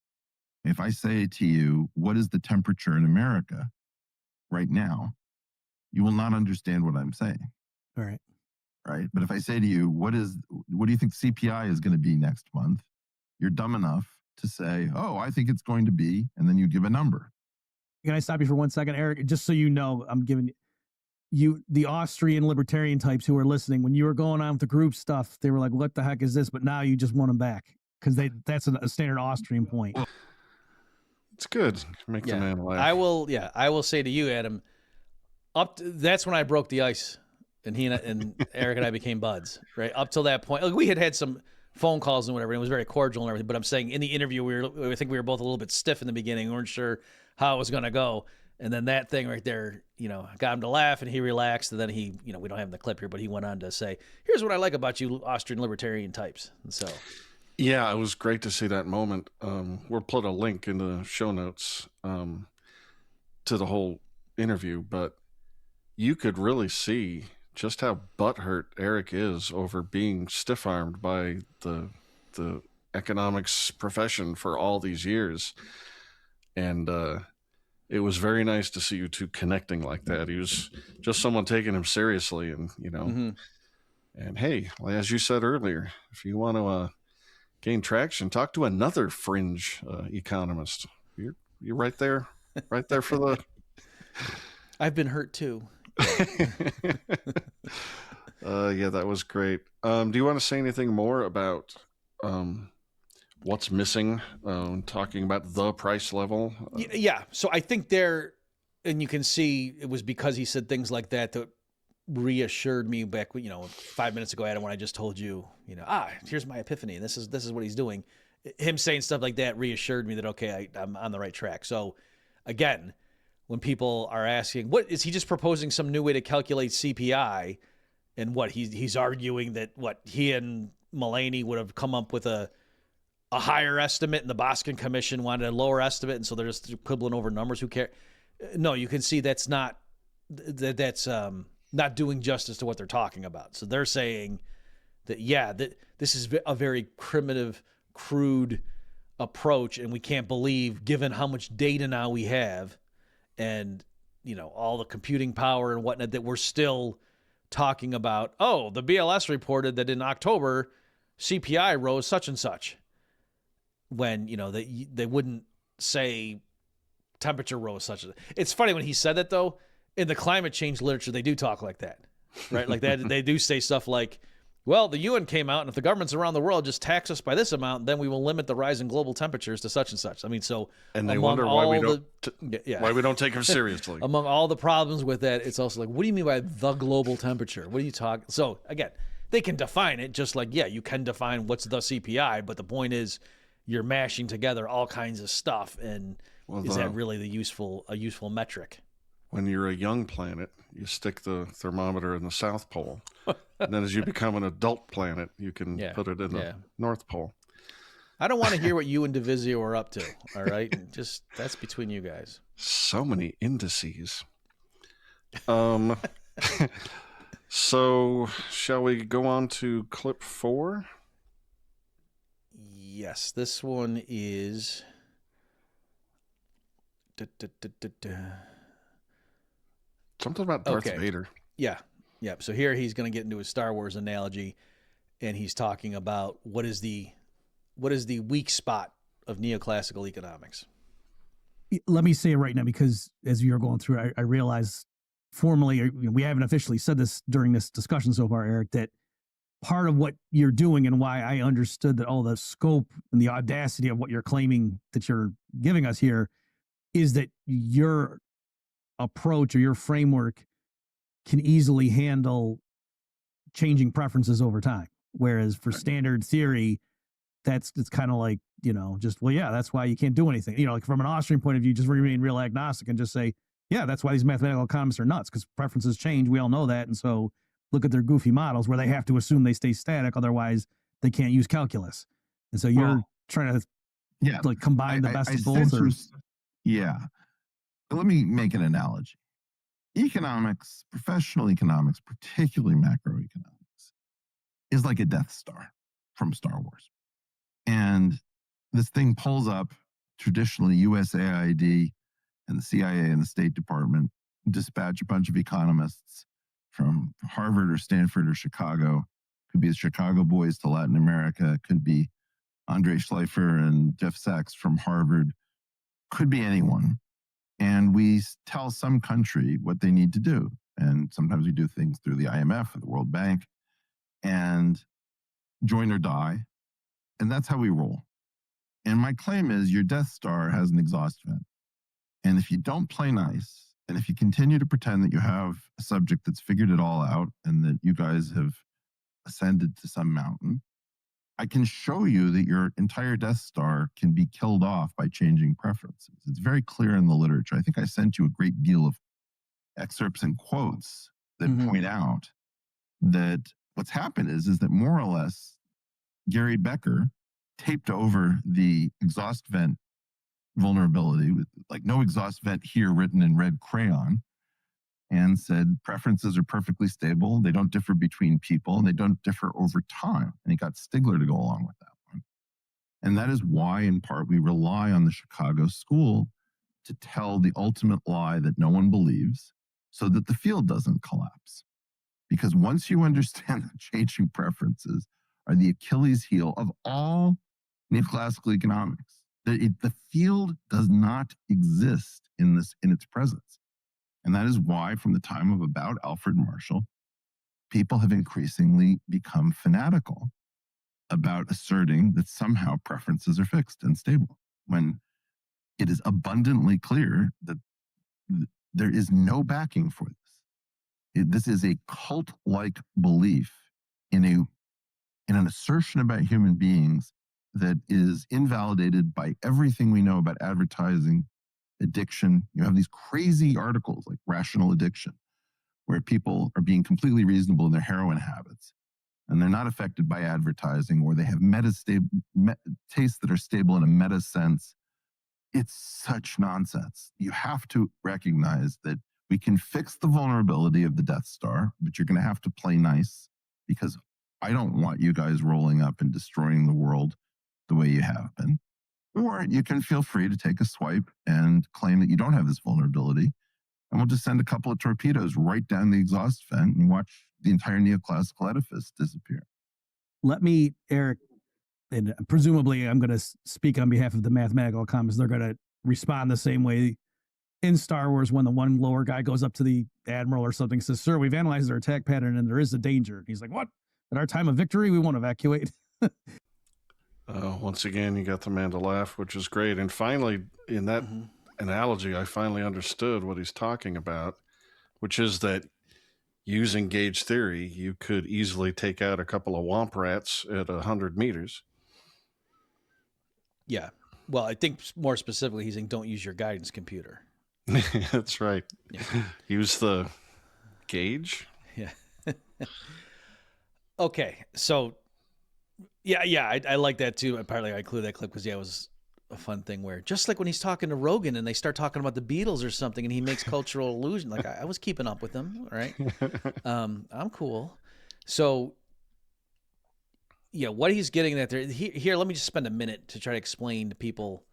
If I say to you, what is the temperature in America right now, you will not understand what I'm saying. All right. Right. But if I say to you, what do you think CPI is going to be next month? You're dumb enough to say, oh, I think it's going to be, and then you give a number. Can I stop you for 1 second, Eric? Just so you know, I'm giving you the Austrian libertarian types who are listening. When you were going on with the group stuff, they were like, what the heck is this? But now you just want them back because that's a standard Austrian point. It's good. Make the man laugh. I will say to you, Adam, that's when I broke the ice, and he and Eric and I became buds, right? Up till that point, like, we had some phone calls and whatever, and it was very cordial and everything. But I'm saying in the interview, I think we were both a little bit stiff in the beginning. We weren't sure how it was going to go. And then that thing right there, got him to laugh, and he relaxed. And then he, we don't have the clip here, but he went on to say, here's what I like about you Austrian libertarian types. And so, yeah, it was great to see that moment. We'll put a link in the show notes to the whole interview, but you could really see just how butthurt Eric is over being stiff-armed by the economics profession for all these years. And it was very nice to see you two connecting like that. He was just someone taking him seriously, and and hey, as you said earlier, if you want to gain traction, talk to another fringe economist. You're right there for the. I've been hurt too. Yeah, that was great. Do you want to say anything more about what's missing, talking about the price level? Yeah. So I think and you can see it was because he said things like that reassured me back, 5 minutes ago, Adam, when I just told you, here's my epiphany. This is what he's doing. Him saying stuff like that reassured me that, okay, I'm on the right track. So again, when people are asking, what is he just proposing some new way to calculate CPI, and what he's arguing that he and Mulaney would have come up with a a higher estimate and the Boston Commission wanted a lower estimate, and so they're just quibbling over numbers. Who cares? No, you can see that's not not doing justice to what they're talking about. So they're saying that, that this is a very primitive, crude approach, and we can't believe, given how much data now we have and, all the computing power and whatnot, that we're still talking about, the BLS reported that in October, CPI rose such and such, when, they wouldn't say temperature rose such as. It's funny when he said that, though. In the climate change literature, they do talk like that, right? Like they do say stuff like, well, the UN came out, and if the governments around the world just tax us by this amount, then we will limit the rise in global temperatures to such and such. I mean, so and they wonder why we don't take them seriously. Among all the problems with that, it's also like, what do you mean by the global temperature? What are you talking? So again, they can define it just like, you can define what's the CPI, but the point is, you're mashing together all kinds of stuff, and is that really a useful metric? When you're a young planet, you stick the thermometer in the South Pole. And then as you become an adult planet, you can put it in the North Pole. I don't want to hear what you and Divisio are up to, all right? Just, that's between you guys. So many indices. So shall we go on to clip 4? Yes, this one is... Something about Darth Vader. Yeah. So here he's going to get into a Star Wars analogy, and he's talking about what is the weak spot of neoclassical economics. Let me say it right now, because as you're going through, I realize formally, we haven't officially said this during this discussion so far, Eric, that part of what you're doing and why I understood that all the scope and the audacity of what you're claiming that you're giving us here is that your approach or your framework can easily handle changing preferences over time. Whereas for standard theory, it's kind of like, just, that's why you can't do anything. Like from an Austrian point of view, just remain real agnostic and just say, that's why these mathematical economists are nuts, because preferences change. We all know that. And so look at their goofy models where they have to assume they stay static. Otherwise they can't use calculus. And so you're trying to combine the best of both. Let me make an analogy. Economics, professional economics, particularly macroeconomics, is like a Death Star from Star Wars. And this thing pulls up, traditionally USAID and the CIA and the State Department dispatch a bunch of economists from Harvard or Stanford or Chicago. Could be the Chicago boys to Latin America. Could be Andre Schleifer and Jeff Sachs from Harvard. Could be anyone. And we tell some country what they need to do. And sometimes we do things through the IMF or the World Bank, and join or die. And that's how we roll. And my claim is your Death Star has an exhaust vent. And if you don't play nice, and if you continue to pretend that you have a subject that's figured it all out and that you guys have ascended to some mountain, I can show you that your entire Death Star can be killed off by changing preferences. It's very clear in the literature. I think I sent you a great deal of excerpts and quotes that point out that what's happened is that more or less Gary Becker taped over the exhaust vent vulnerability with like no exhaust vent here written in red crayon, and said preferences are perfectly stable. They don't differ between people, and they don't differ over time. And he got Stigler to go along with that one. And that is why, in part, we rely on the Chicago school to tell the ultimate lie that no one believes so that the field doesn't collapse. Because once you understand that changing preferences are the Achilles heel of all neoclassical economics, the field does not exist in its presence. And that is why, from the time of about Alfred Marshall, people have increasingly become fanatical about asserting that somehow preferences are fixed and stable, when it is abundantly clear that there is no backing for this. This is a cult-like belief in an assertion about human beings that is invalidated by everything we know about advertising, addiction. You have these crazy articles like Rational Addiction, where people are being completely reasonable in their heroin habits. and they're not affected by advertising, or they have tastes that are stable in a meta sense, it's such nonsense. You have to recognize that we can fix the vulnerability of the Death Star, but you're going to have to play nice, because I don't want you guys rolling up and destroying the world the way you have been. Or you can feel free to take a swipe and claim that you don't have this vulnerability, and we'll just send a couple of torpedoes right down the exhaust vent and watch the entire neoclassical edifice disappear. Let me, Eric, and presumably I'm going to speak on behalf of the mathematical economists. They're going to respond the same way in Star Wars when the one lower guy goes up to the admiral or something and says, "Sir, we've analyzed their attack pattern and there is a danger." And he's like, "What? At our time of victory, we won't evacuate." Once again, you got the man to laugh, which is great. And finally, in that analogy, I finally understood what he's talking about, which is that using gauge theory, you could easily take out a couple of womp rats at 100 meters. Yeah. Well, I think more specifically, he's saying don't use your guidance computer. That's right. Yeah. Use the gauge. Yeah. Okay. So, yeah, I like that too. Apparently, I included that clip because, it was a fun thing where, just like when he's talking to Rogan and they start talking about the Beatles or something and he makes cultural allusion, like I was keeping up with them, right? I'm cool. So, yeah, what he's getting at there, here, let me just spend a minute to try to explain to people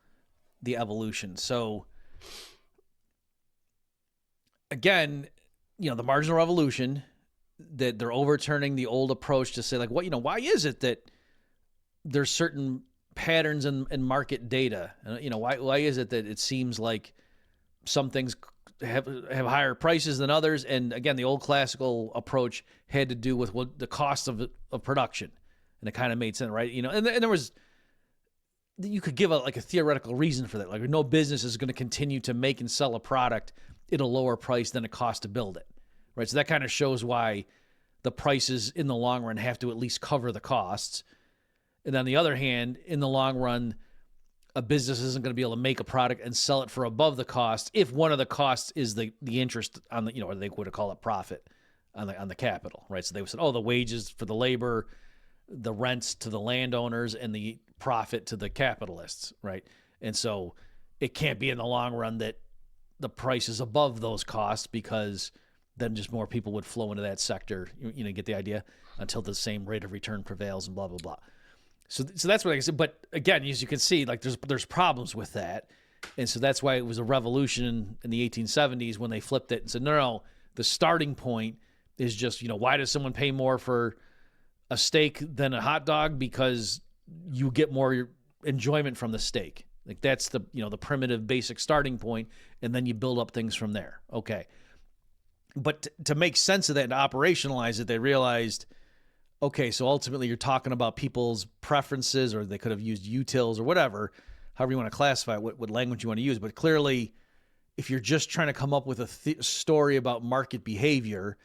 the evolution. So, again, the marginal revolution, that they're overturning the old approach to say, like, why is it that there's certain patterns in market data? Why is it that it seems like some things have higher prices than others? And again, the old classical approach had to do with what the cost of production, and it kind of made sense, right? And there was, you could give a theoretical reason for that. Like, no business is going to continue to make and sell a product at a lower price than it costs to build it, right? So that kind of shows why the prices in the long run have to at least cover the costs. And on the other hand, in the long run, a business isn't going to be able to make a product and sell it for above the cost if one of the costs is the interest on the, or they would call it profit on the capital, right? So they would say, the wages for the labor, the rents to the landowners, and the profit to the capitalists, right? And so it can't be in the long run that the price is above those costs, because then just more people would flow into that sector. Get the idea, until the same rate of return prevails and blah, blah, blah. So that's what I said. But again, as you can see, like there's problems with that. And so that's why it was a revolution in the 1870s when they flipped it and said, no, the starting point is just, why does someone pay more for a steak than a hot dog? Because you get more enjoyment from the steak. Like, that's the, the primitive basic starting point, and then you build up things from there. Okay. But to make sense of that and to operationalize it, they realized, okay, so ultimately you're talking about people's preferences, or they could have used utils or whatever, however you want to classify it, what language you want to use. But clearly, if you're just trying to come up with a story about market behavior,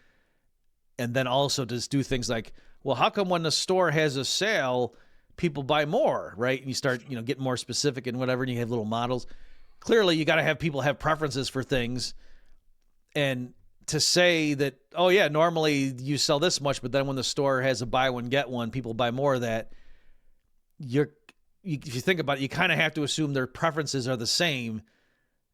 and then also just do things like, well, how come when the store has a sale, people buy more, right? And you start, getting more specific and whatever, and you have little models. Clearly, you got to have people have preferences for things. And to say that, oh yeah, normally you sell this much, but then when the store has a buy one, get one, people buy more of that. If you think about it, you kind of have to assume their preferences are the same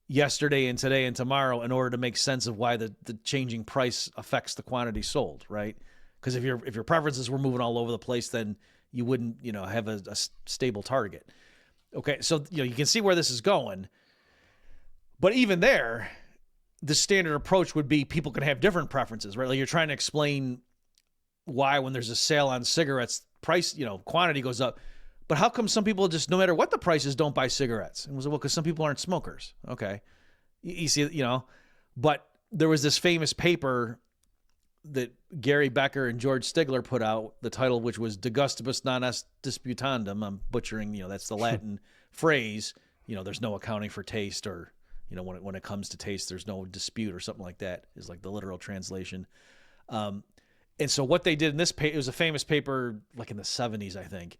yesterday and today and tomorrow in order to make sense of why the changing price affects the quantity sold, right? Because if your preferences were moving all over the place, then you wouldn't, have a stable target. Okay, so you can see where this is going. But even there, the standard approach would be people can have different preferences, right? Like, you're trying to explain why when there's a sale on cigarettes, price, quantity goes up. But how come some people just, no matter what the price is, don't buy cigarettes? And was well, because some people aren't smokers. Okay. You see, but there was this famous paper that Gary Becker and George Stigler put out, the title of which was De Gustibus Non Est Disputandum. I'm butchering, that's the Latin phrase. There's no accounting for taste, or, when it comes to taste, there's no dispute, or something like that is like the literal translation. And so what they did in this paper, it was a famous paper like in the 70s, I think.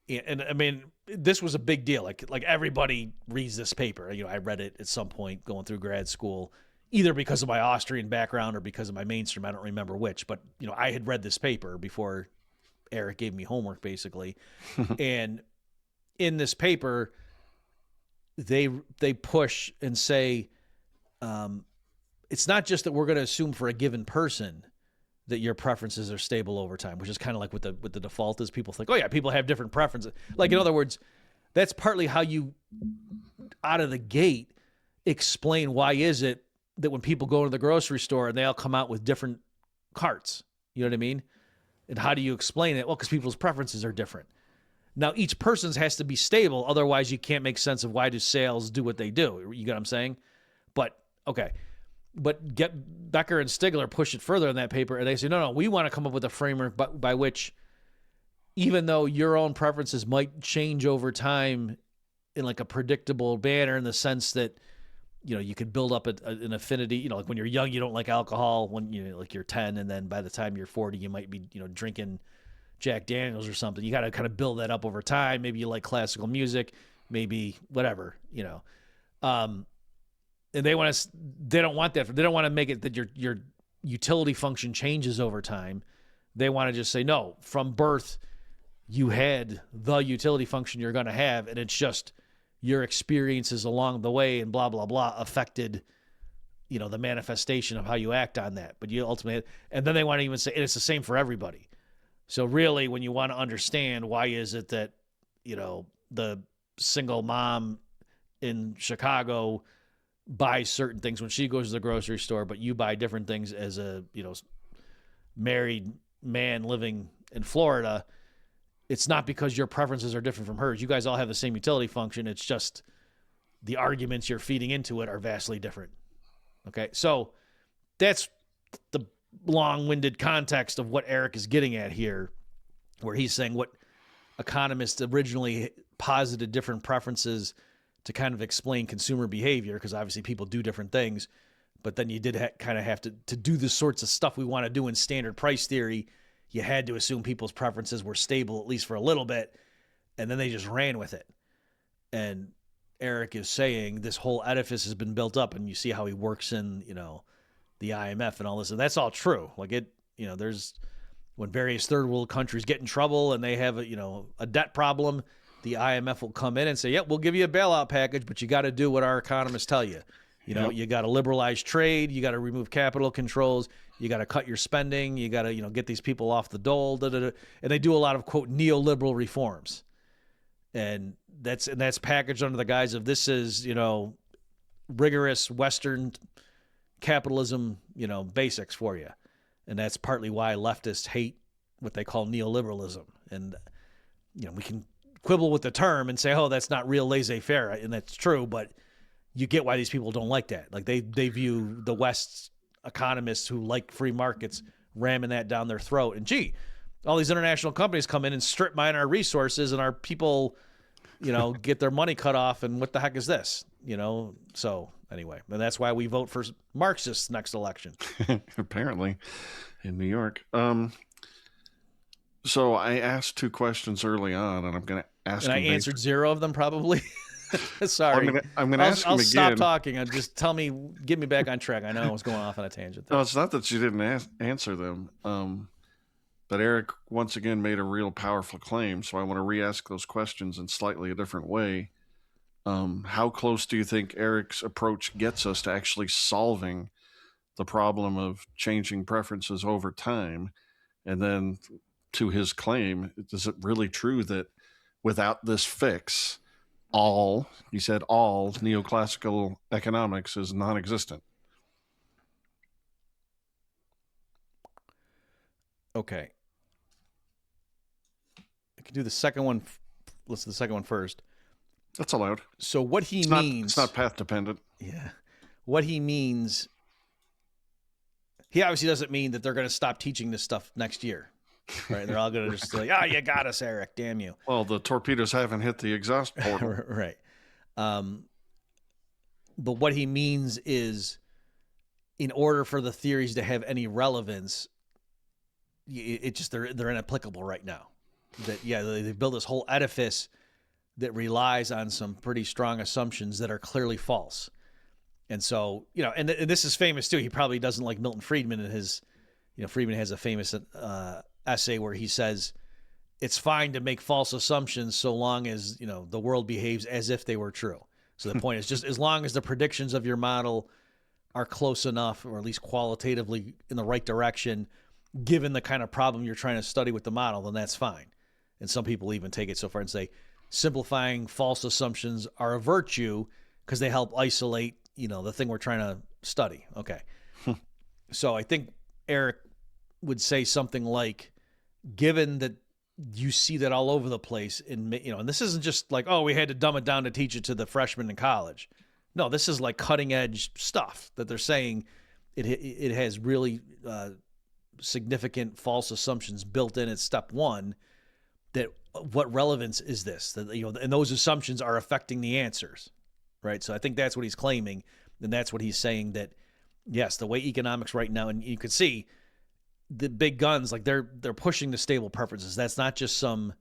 And I mean, this was a big deal. Like everybody reads this paper. I read it at some point going through grad school, either because of my Austrian background or because of my mainstream. I don't remember which, but I had read this paper before Eric gave me homework basically. And in this paper, they push and say, it's not just that we're going to assume for a given person that your preferences are stable over time, which is kind of like what the default is. People think, oh yeah, people have different preferences. Like, in other words, that's partly how you, out of the gate, explain why is it that when people go to the grocery store and they all come out with different carts, you know what I mean? And how do you explain it? Well, because people's preferences are different. Now, each person's has to be stable. Otherwise, you can't make sense of why do sales do what they do. You get what I'm saying? But, okay. But Becker and Stigler push it further in that paper, and they say, no, we want to come up with a framework by which, even though your own preferences might change over time in like a predictable manner, in the sense that, you know, you could build up an affinity. You know, like when you're young, you don't like alcohol. When you're 10, and then by the time you're 40, you might be, drinking Jack Daniels or something. You got to kind of build that up over time. Maybe you like classical music, maybe whatever, and they don't want that. They don't want to make it that your utility function changes over time. They want to just say, no, from birth, you had the utility function you're going to have, and it's just your experiences along the way and blah, blah, blah affected, the manifestation of how you act on that. But you ultimately, and then they want to even say, and it's the same for everybody. So really, when you want to understand why is it that, the single mom in Chicago buys certain things when she goes to the grocery store, but you buy different things as a, married man living in Florida, it's not because your preferences are different from hers. You guys all have the same utility function. It's just the arguments you're feeding into it are vastly different. Okay, so that's the long-winded context of what Eric is getting at here, where he's saying what economists originally posited different preferences to kind of explain consumer behavior, because obviously people do different things, but then you did kind of have to do the sorts of stuff we want to do in standard price theory. You had to assume people's preferences were stable, at least for a little bit, and then they just ran with it. And Eric is saying this whole edifice has been built up, and you see how he works in, the IMF and all this, and that's all true. Like there's, when various third world countries get in trouble and they have a debt problem, the IMF will come in and say, yep, we'll give you a bailout package, but you got to do what our economists tell you. You got to liberalize trade. You got to remove capital controls. You got to cut your spending. You got to, get these people off the dole. And they do a lot of, quote, neoliberal reforms. And that's packaged under the guise of this is, rigorous Western capitalism, basics for you. And that's partly why leftists hate what they call neoliberalism. And, we can quibble with the term and say, oh, that's not real laissez-faire. And that's true, but you get why these people don't like that. Like they view the West's economists who like free markets ramming that down their throat. And gee, all these international companies come in and strip mine our resources, and our people, get their money cut off. And what the heck is this? So anyway, and that's why we vote for Marxists next election. Apparently in New York. So I asked 2 questions early on, and I'm going to ask and I answered 0 of them probably. Sorry. I'm gonna ask him again. I'll stop talking. Just get me back on track. I know I was going off on a tangent there. No, it's not that you didn't answer them. But Eric once again made a real powerful claim, so I want to re-ask those questions in slightly a different way. How close do you think Eric's approach gets us to actually solving the problem of changing preferences over time? And then to his claim, is it really true that without this fix, all neoclassical economics is non-existent? Okay. I can do the second one. Let's do the second one first. That's allowed. So what he means... It's not path dependent. Yeah. What he means... He obviously doesn't mean that they're going to stop teaching this stuff next year. Right? They're all going to just like, you got us, Eric. Damn you. Well, the torpedoes haven't hit the exhaust portal. Right. But what he means is, in order for the theories to have any relevance, they're inapplicable right now. They build this whole edifice that relies on some pretty strong assumptions that are clearly false. And so, and this is famous too. He probably doesn't like Milton Friedman in his, Friedman has a famous essay where he says, it's fine to make false assumptions so long as, the world behaves as if they were true. So the point is just as long as the predictions of your model are close enough, or at least qualitatively in the right direction, given the kind of problem you're trying to study with the model, then that's fine. And some people even take it so far and say simplifying false assumptions are a virtue because they help isolate, the thing we're trying to study. Okay. So I think Eric would say something like, given that you see that all over the place, and this isn't just like, oh, we had to dumb it down to teach it to the freshmen in college. No, this is like cutting edge stuff that they're saying it has really significant false assumptions built in at step one. That what relevance is this? That and those assumptions are affecting the answers, right? So I think that's what he's claiming, and that's what he's saying, that yes, the way economics right now, and you can see the big guns, like they're pushing the stable preferences. That's not just some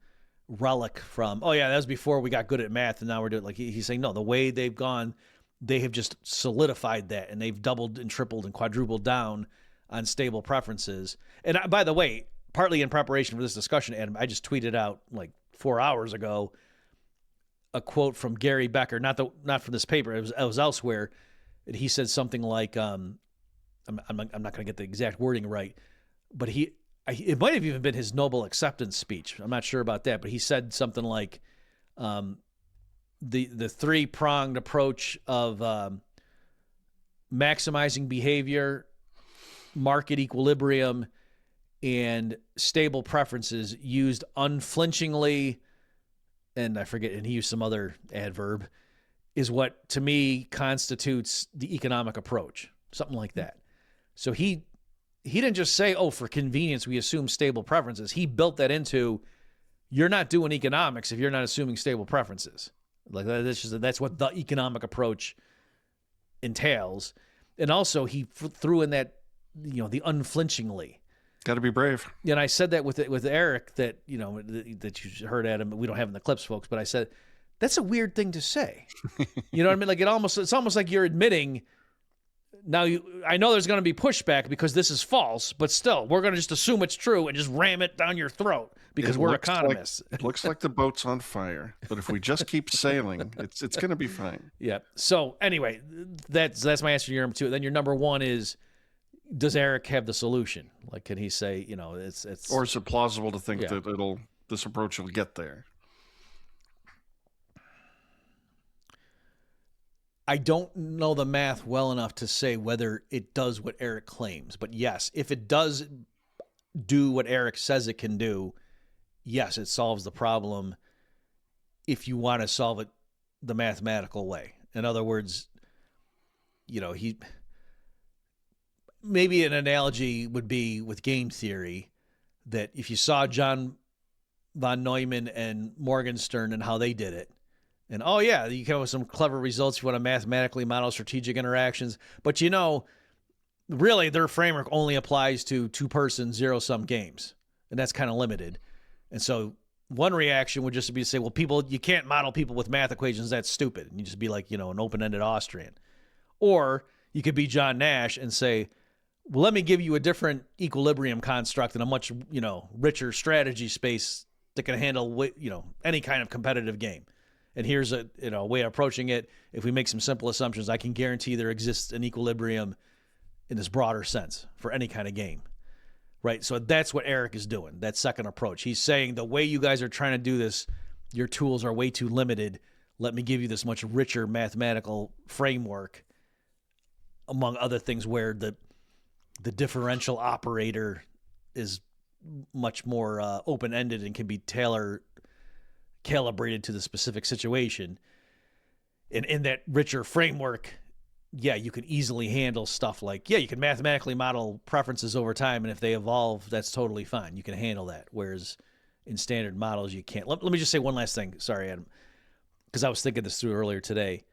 relic from, oh yeah, that was before we got good at math and now we're doing, like he's saying, no, the way they've gone, they have just solidified that, and they've doubled and tripled and quadrupled down on stable preferences. And by the way, partly in preparation for this discussion, Adam, I just tweeted out like 4 hours ago a quote from Gary Becker, not from this paper, it was elsewhere. And he said something like, I'm not going to get the exact wording right, but it might have even been his Nobel acceptance speech. I'm not sure about that, but he said something like, the three-pronged approach of maximizing behavior, market equilibrium, and stable preferences used unflinchingly, and I forget, and he used some other adverb, is what to me constitutes the economic approach, something like that. So he didn't just say, oh, for convenience, we assume stable preferences. He built that into, you're not doing economics if you're not assuming stable preferences. Like that's what the economic approach entails. And also he threw in that, the unflinchingly. Got to be brave. And I said that with Eric, that, that you heard Adam, we don't have in the clips, folks, but I said, that's a weird thing to say. You know what I mean? Like it's almost like you're admitting, now I know there's going to be pushback because this is false, but still, we're going to just assume it's true and just ram it down your throat because we're economists. It looks like the boat's on fire, but if we just keep sailing, it's going to be fine. Yeah. So anyway, that's my answer to your number two. Then your number one is, does Eric have the solution? Like, can he say, it's or is it plausible to think that this approach will get there? I don't know the math well enough to say whether it does what Eric claims, but yes, if it does do what Eric says it can do, yes, it solves the problem if you want to solve it the mathematical way. In other words, maybe an analogy would be with game theory, that if you saw John von Neumann and Morgenstern and how they did it, and oh yeah, you come up with some clever results if you want to mathematically model strategic interactions, but really their framework only applies to two-person zero-sum games, and that's kind of limited. And so one reaction would just be to say, well, you can't model people with math equations, that's stupid. And you just be like, an open-ended Austrian. Or you could be John Nash and say, well, let me give you a different equilibrium construct and a much, richer strategy space that can handle, any kind of competitive game. And here's a way of approaching it. If we make some simple assumptions, I can guarantee there exists an equilibrium in this broader sense for any kind of game, right? So that's what Eric is doing, that second approach. He's saying the way you guys are trying to do this, your tools are way too limited. Let me give you this much richer mathematical framework, among other things, where the differential operator is much more open-ended and can be calibrated to the specific situation. And in that richer framework, you can easily handle stuff like, you can mathematically model preferences over time, and if they evolve, that's totally fine. You can handle that, whereas in standard models, you can't. Let me just say one last thing. Sorry, Adam, because I was thinking this through earlier today.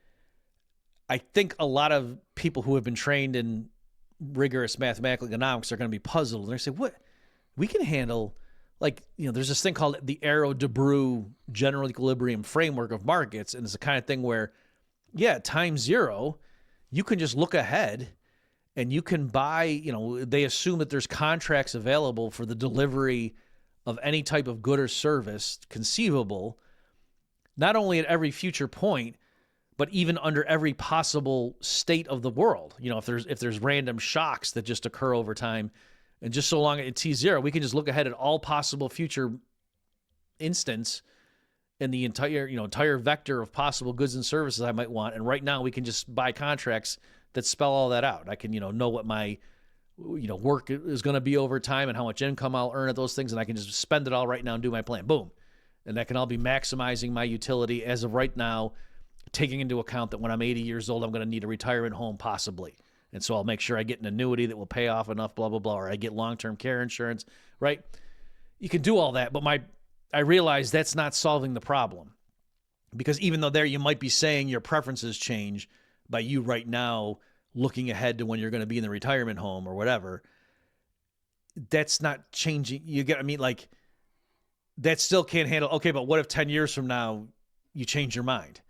I think a lot of people who have been trained in rigorous mathematical economics are going to be puzzled. They're going to say, what? We can handle, there's this thing called the Arrow-Debreu general equilibrium framework of markets, and it's the kind of thing where, time zero, you can just look ahead and you can buy, they assume that there's contracts available for the delivery of any type of good or service conceivable, not only at every future point, but even under every possible state of the world. You know, if there's random shocks that just occur over time, and just so long at T0, we can just look ahead at all possible future instance in the entire vector of possible goods and services I might want. And right now we can just buy contracts that spell all that out. I can, know what my, work is going to be over time and how much income I'll earn at those things. And I can just spend it all right now and do my plan. Boom. And that can all be maximizing my utility as of right now, taking into account that when I'm 80 years old, I'm going to need a retirement home possibly. And so I'll make sure I get an annuity that will pay off enough, blah, blah, blah, or I get long-term care insurance, right? You can do all that, but I realize that's not solving the problem. Because even though there you might be saying your preferences change by you right now looking ahead to when you're going to be in the retirement home or whatever, that's not changing. That still can't handle, okay, but what if 10 years from now you change your mind?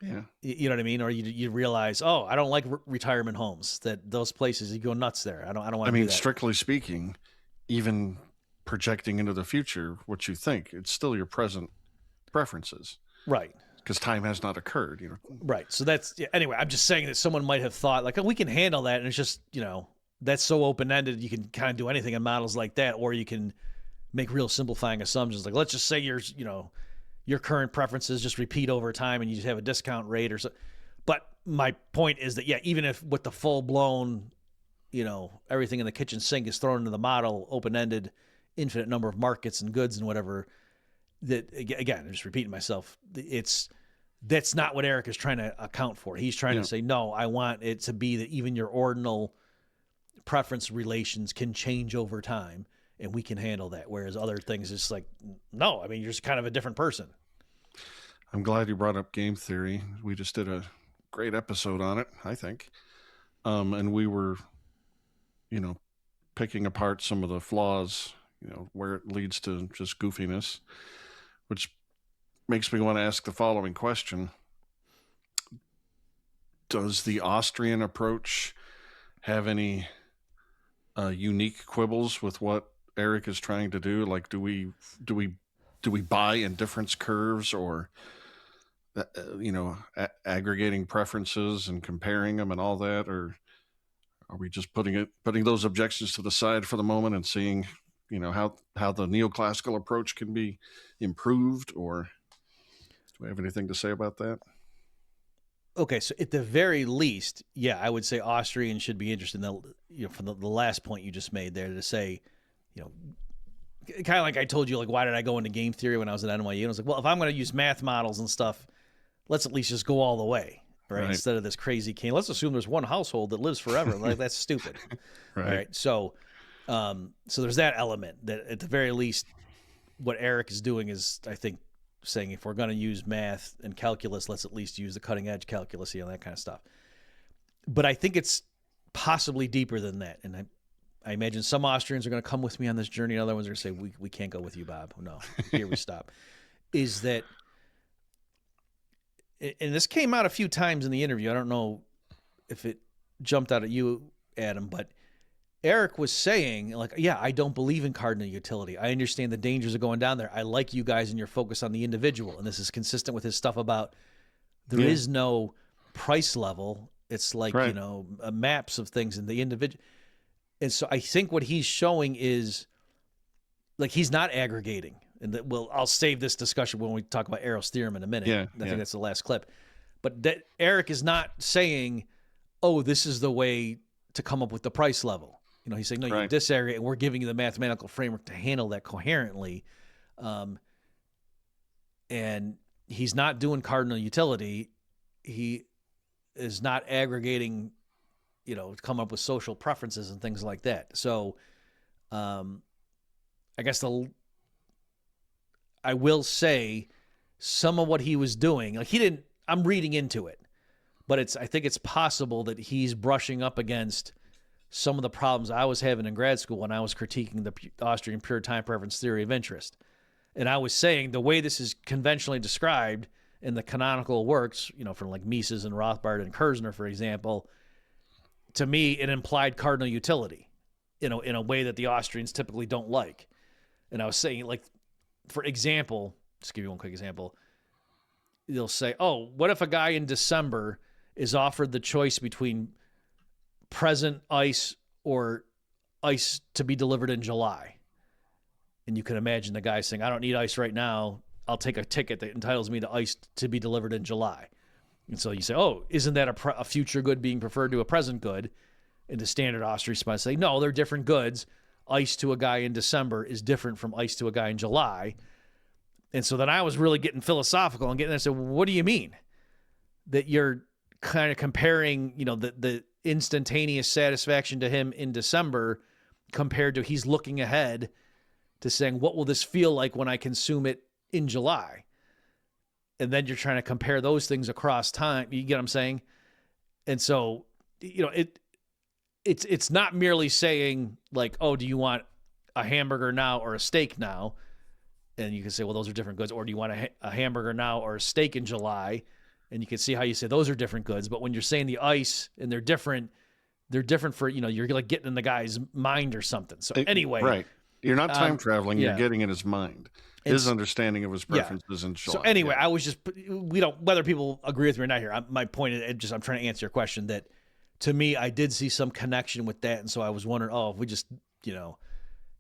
Yeah. You know what I mean? Or you realize, oh, I don't like retirement homes, that those places, you go nuts there. I don't want to do that. Strictly speaking, even projecting into the future, what you think, it's still your present preferences. Right. Because time has not occurred, Right. So anyway, I'm just saying that someone might have thought like, oh, we can handle that. And it's just, that's so open-ended. You can kind of do anything in models like that, or you can make real simplifying assumptions. Like, let's just say your current preferences just repeat over time and you just have a discount rate or so. But my point is that, even if with the full blown, everything in the kitchen sink is thrown into the model, open-ended, infinite number of markets and goods and whatever, that again, I'm just repeating myself. That's not what Eric is trying to account for. He's trying to say, no, I want it to be that even your ordinal preference relations can change over time and we can handle that. Whereas other things, it's like, no, you're just kind of a different person. I'm glad you brought up game theory. We just did a great episode on it, I think. And we were, picking apart some of the flaws, where it leads to just goofiness, which makes me want to ask the following question. Does the Austrian approach have any unique quibbles with what Eric is trying to do? Like, do we buy indifference curves, or aggregating preferences and comparing them and all that, or are we just putting those objections to the side for the moment and seeing how the neoclassical approach can be improved? Or do we have anything to say about that? Okay, so at the very least, I would say Austrian should be interested in from the last point you just made there, to say, kind of like I told you, like, why did I go into game theory when I was at NYU? And I was like, well, if I'm going to use math models and stuff, let's at least just go all the way, right? Instead of this crazy let's assume there's one household that lives forever. Like, that's stupid. Right. All right. So there's that element that at the very least, what Eric is doing is, I think, saying if we're going to use math and calculus, let's at least use the cutting edge calculus, that kind of stuff. But I think it's possibly deeper than that. And I imagine some Austrians are going to come with me on this journey, and other ones are going to say, we can't go with you, Bob. No, here we stop. Is that, and this came out a few times in the interview. I don't know if it jumped out at you, Adam, but Eric was saying, like, I don't believe in cardinal utility. I understand the dangers of going down there. I like you guys and your focus on the individual. And this is consistent with his stuff about there is no price level. It's like, maps of things in the individual. And so I think what he's showing is, like, he's not aggregating. And I'll save this discussion when we talk about Arrow's theorem in a minute. I think that's the last clip. But that Eric is not saying, oh, this is the way to come up with the price level. He's saying, no, you disaggregate, and we're giving you the mathematical framework to handle that coherently. And he's not doing cardinal utility. He is not aggregating, to come up with social preferences and things like that. So I guess I will say some of what he was doing, like, I'm reading into it, but I think it's possible that he's brushing up against some of the problems I was having in grad school when I was critiquing the Austrian pure time preference theory of interest. And I was saying the way this is conventionally described in the canonical works, from like Mises and Rothbard and Kerzner, for example, to me, it implied cardinal utility, in a way that the Austrians typically don't like. And I was saying, like, for example, just give you one quick example. They'll say, oh, what if a guy in December is offered the choice between present ice or ice to be delivered in July? And you can imagine the guy saying, I don't need ice right now. I'll take a ticket that entitles me to ice to be delivered in July. And so you say, oh, isn't that a future good being preferred to a present good? And the standard Austrian response say, no, they're different goods. Ice to a guy in December is different from ice to a guy in July. And so then I was really getting philosophical and getting there. I said, well, what do you mean? That you're kind of comparing, the instantaneous satisfaction to him in December compared to he's looking ahead to saying, what will this feel like when I consume it in July? And then you're trying to compare those things across time. You get what I'm saying? And so, it's not merely saying like, oh, do you want a hamburger now or a steak now? And you can say, well, those are different goods. Or do you want a hamburger now or a steak in July? And you can see how you say those are different goods. But when you're saying the ice and they're different for, you're like getting in the guy's mind or something. So anyway. Right. You're not time traveling. yeah. You're getting in his mind, his understanding of his preferences and July. So anyway, I was just, whether people agree with me or not here, my point is I'm trying to answer your question that to me, I did see some connection with that. And so I was wondering, if we just,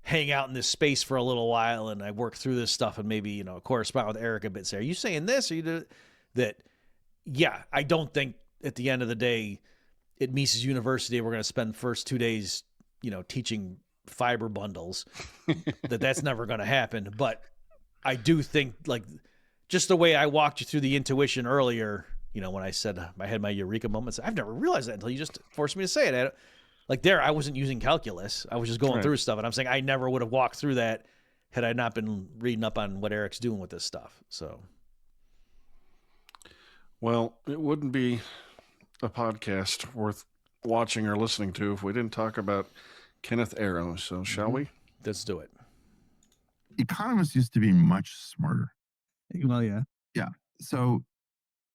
hang out in this space for a little while and I work through this stuff and maybe, correspond with Eric a bit. Say, are you saying this? Or you do that? Yeah, I don't think at the end of the day at Mises University, we're going to spend the first 2 days, teaching fiber bundles. that's never going to happen. But I do think like just the way I walked you through the intuition earlier, when I said I had my eureka moments, I've never realized that until you just forced me to say it. Like there, I wasn't using calculus. I was just going through stuff. And I'm saying I never would have walked through that had I not been reading up on what Eric's doing with this stuff. So. Well, it wouldn't be a podcast worth watching or listening to if we didn't talk about Kenneth Arrow. So shall we? Let's do it. Economists used to be much smarter. Well, yeah. Yeah. So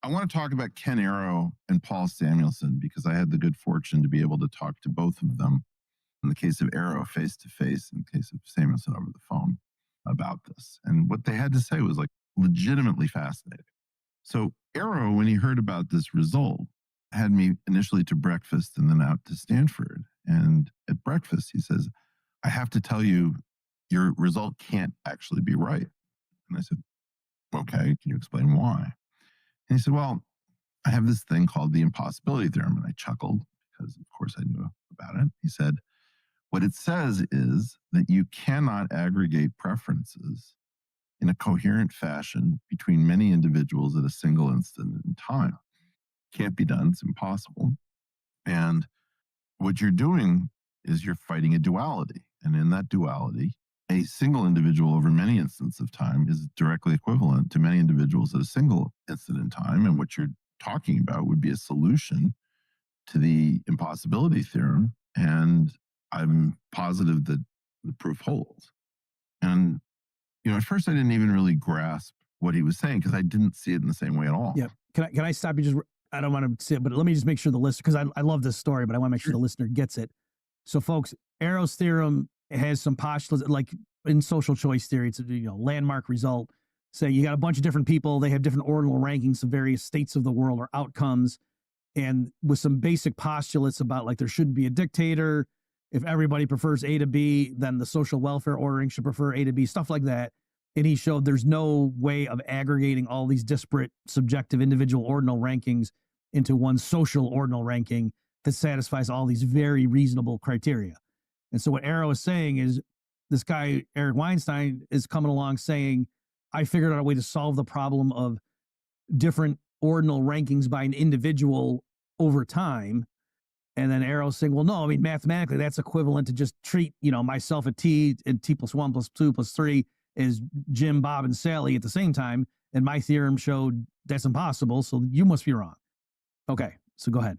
I want to talk about Ken Arrow and Paul Samuelson because I had the good fortune to be able to talk to both of them. In the case of Arrow, face to face, in the case of Samuelson over the phone about this. And what they had to say was like legitimately fascinating. So Arrow, when he heard about this result, had me initially to breakfast and then out to Stanford. And at breakfast, he says, I have to tell you, your result can't actually be right. And I said, okay, can you explain why? And he said, well, I have this thing called the impossibility theorem. And I chuckled because, of course, I knew about it. He said, what it says is that you cannot aggregate preferences in a coherent fashion between many individuals at a single instant in time. Can't be done. It's impossible. And what you're doing is you're fighting a duality. And in that duality, a single individual over many instants of time is directly equivalent to many individuals at a single instant in time. And what you're talking about would be a solution to the impossibility theorem. And I'm positive that the proof holds. And, at first I didn't even really grasp what he was saying because I didn't see it in the same way at all. Yeah. Can I stop you just, I don't want to say it, but let me just make sure the listener, because I love this story, but I want to make sure the listener gets it. So folks, Arrow's theorem has some postulates, like in social choice theory, it's a landmark result. Say you got a bunch of different people, they have different ordinal rankings of various states of the world or outcomes. And with some basic postulates about like there shouldn't be a dictator. If everybody prefers A to B, then the social welfare ordering should prefer A to B, stuff like that. And he showed there's no way of aggregating all these disparate subjective individual ordinal rankings into one social ordinal ranking that satisfies all these very reasonable criteria. And so what Arrow is saying is this guy, Eric Weinstein, is coming along saying, I figured out a way to solve the problem of different ordinal rankings by an individual over time. And then Arrow's saying, well, no, I mean, mathematically, that's equivalent to just treat, myself at T and T plus 1 plus 2 plus 3 is Jim, Bob, and Sally at the same time. And my theorem showed that's impossible. So you must be wrong. Okay, so go ahead.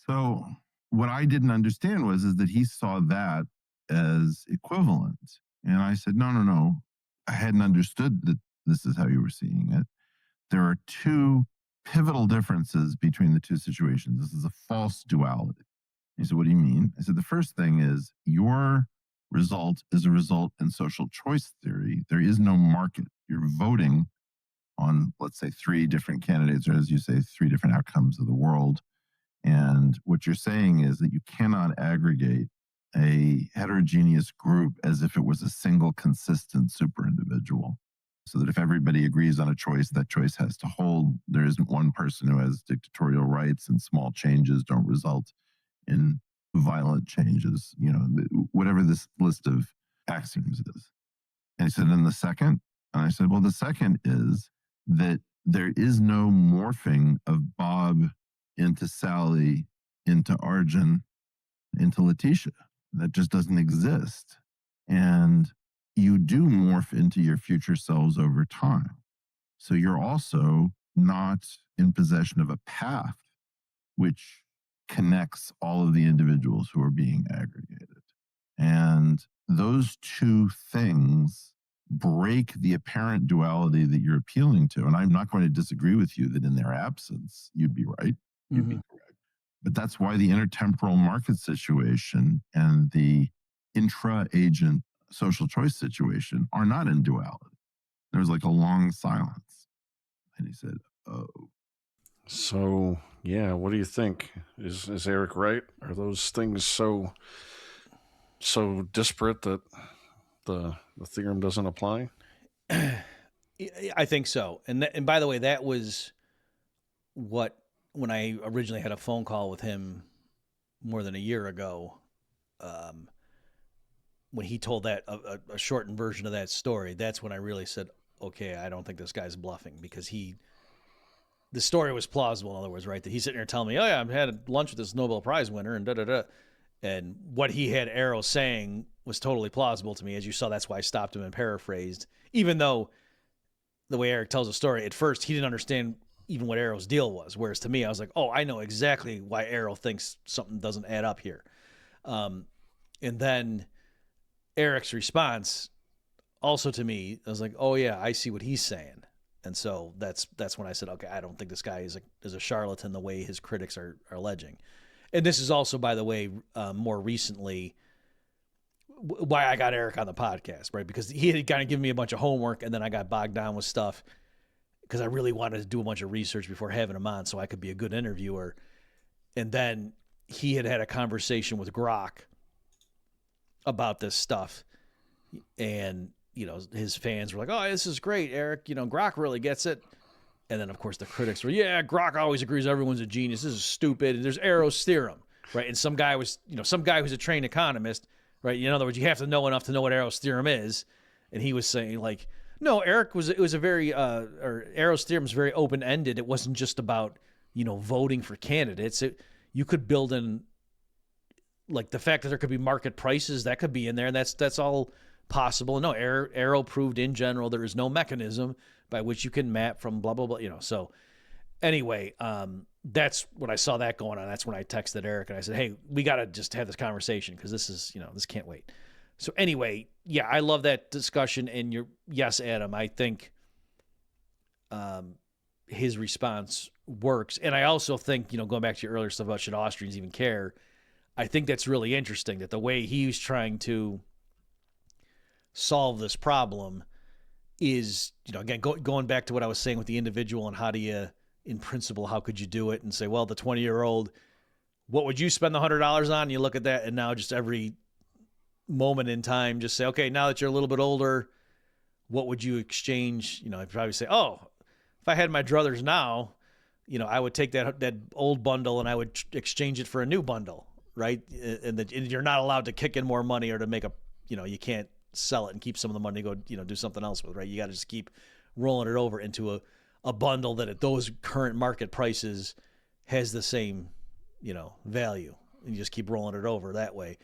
So what I didn't understand is that he saw that as equivalent. And I said, no. I hadn't understood that this is how you were seeing it. There are two pivotal differences between the two situations. This is a false duality. He said, what do you mean? I said, the first thing is your result is a result in social choice theory. There is no market. You're voting on, let's say, 3 different candidates, or as you say, 3 different outcomes of the world. And what you're saying is that you cannot aggregate a heterogeneous group as if it was a single consistent super individual. So that if everybody agrees on a choice, that choice has to hold. There isn't one person who has dictatorial rights and small changes don't result in violent changes, whatever this list of axioms is. And he said, and the second? And I said, well, the second is that there is no morphing of Bob into Sally, into Arjun, into Letitia. That just doesn't exist. And you do morph into your future selves over time. So you're also not in possession of a path which connects all of the individuals who are being aggregated. And those two things break the apparent duality that you're appealing to. And I'm not going to disagree with you that in their absence, you'd be right. You'd be correct. But that's why the intertemporal market situation and the intra-agent social choice situation are not in duality. There was like a long silence. And he said, oh. So, yeah, what do you think? Is Eric right? Are those things so disparate that the theorem doesn't apply? I think so. And by the way, that was when I originally had a phone call with him more than a year ago, when he told that a shortened version of that story, that's when I really said, okay, I don't think this guy's bluffing, because the story was plausible. In other words, right? That he's sitting here telling me, oh yeah, I had lunch with this Nobel Prize winner and da-da-da. And what he had Arrow saying was totally plausible to me. As you saw, that's why I stopped him and paraphrased, even though the way Eric tells the story, at first he didn't understand even what Arrow's deal was. Whereas to me, I was like, oh, I know exactly why Arrow thinks something doesn't add up here. And then Eric's response also to me, I was like, oh yeah, I see what he's saying. And so that's when I said, okay, I don't think this guy is a charlatan the way his critics are alleging. And this is also, by the way, more recently why I got Eric on the podcast, right? Because he had kind of given me a bunch of homework, and then I got bogged down with stuff because I really wanted to do a bunch of research before having him on so I could be a good interviewer. And then he had a conversation with Grok about this stuff. And, his fans were like, oh, this is great, Eric. Grok really gets it. And then, of course, the critics were, yeah, Grok always agrees everyone's a genius. This is stupid. And there's Arrow's theorem, right? And some guy who's a trained economist, right? In other words, you have to know enough to know what Arrow's theorem is. And he was saying, like, no, Arrow's theorem is very open-ended. It wasn't just about, voting for candidates. You could build in, like, the fact that there could be market prices, that could be in there, and that's all possible. No, Arrow proved in general there is no mechanism by which you can map from blah, blah, blah, So anyway, that's when I saw that going on. That's when I texted Eric and I said, hey, we got to just have this conversation because this is, this can't wait. So anyway, yeah, I love that discussion. And yes, Adam, I think his response works. And I also think, going back to your earlier stuff about should Austrians even care, I think that's really interesting that the way he's trying to solve this problem is, again, going back to what I was saying with the individual and how do you, in principle, how could you do it and say, well, the 20-year-old, what would you spend the $100 on? And you look at that, and now just every moment in time, just say, okay, now that you're a little bit older, what would you exchange? I'd probably say, oh, if I had my druthers now, I would take that old bundle and I would exchange it for a new bundle, right? And you're not allowed to kick in more money or to make you can't sell it and keep some of the money to go, do something else with, right? You got to just keep rolling it over into a bundle that at those current market prices has the same, value. And you just keep rolling it over that way.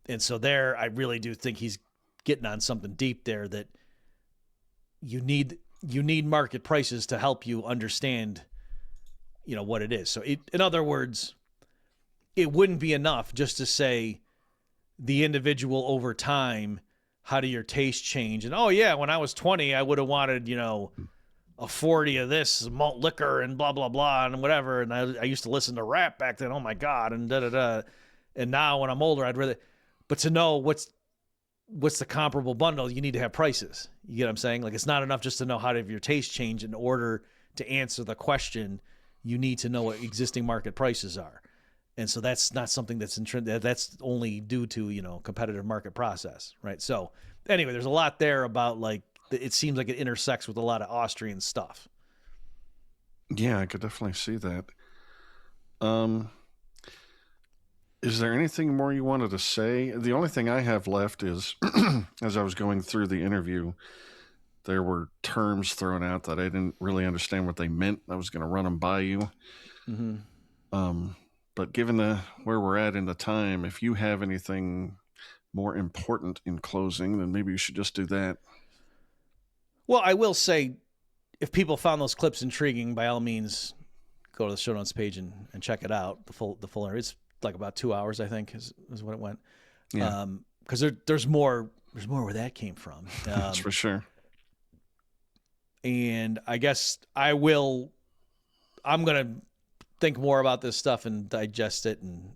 And so there, I really do think he's getting on something deep there, that you need market prices to help you understand, what it is. So in other words, it wouldn't be enough just to say the individual over time, how do your tastes change? And, oh yeah, when I was 20, I would have wanted, a 40 of this malt liquor and blah, blah, blah, and whatever. And I used to listen to rap back then. Oh my God. And da, da, da. And now when I'm older, I'd rather, but to know what's the comparable bundle? You need to have prices. You get what I'm saying? Like, it's not enough just to know how to have your taste change. In order to answer the question, you need to know what existing market prices are. And so that's not something that's only due to, competitive market process, right? So anyway, there's a lot there about, like, it seems like it intersects with a lot of Austrian stuff. Yeah, I could definitely see that. Is there anything more you wanted to say? The only thing I have left is, as I was going through the interview, there were terms thrown out that I didn't really understand what they meant. I was going to run them by you. Mm-hmm. But given where we're at in the time, if you have anything more important in closing, then maybe you should just do that. Well, I will say, if people found those clips intriguing, by all means, go to the show notes page and check it out. The full it's like about 2 hours, I think, is what it went. Yeah. Because there's more where that came from. That's for sure. And I guess I'm going to think more about this stuff and digest it, and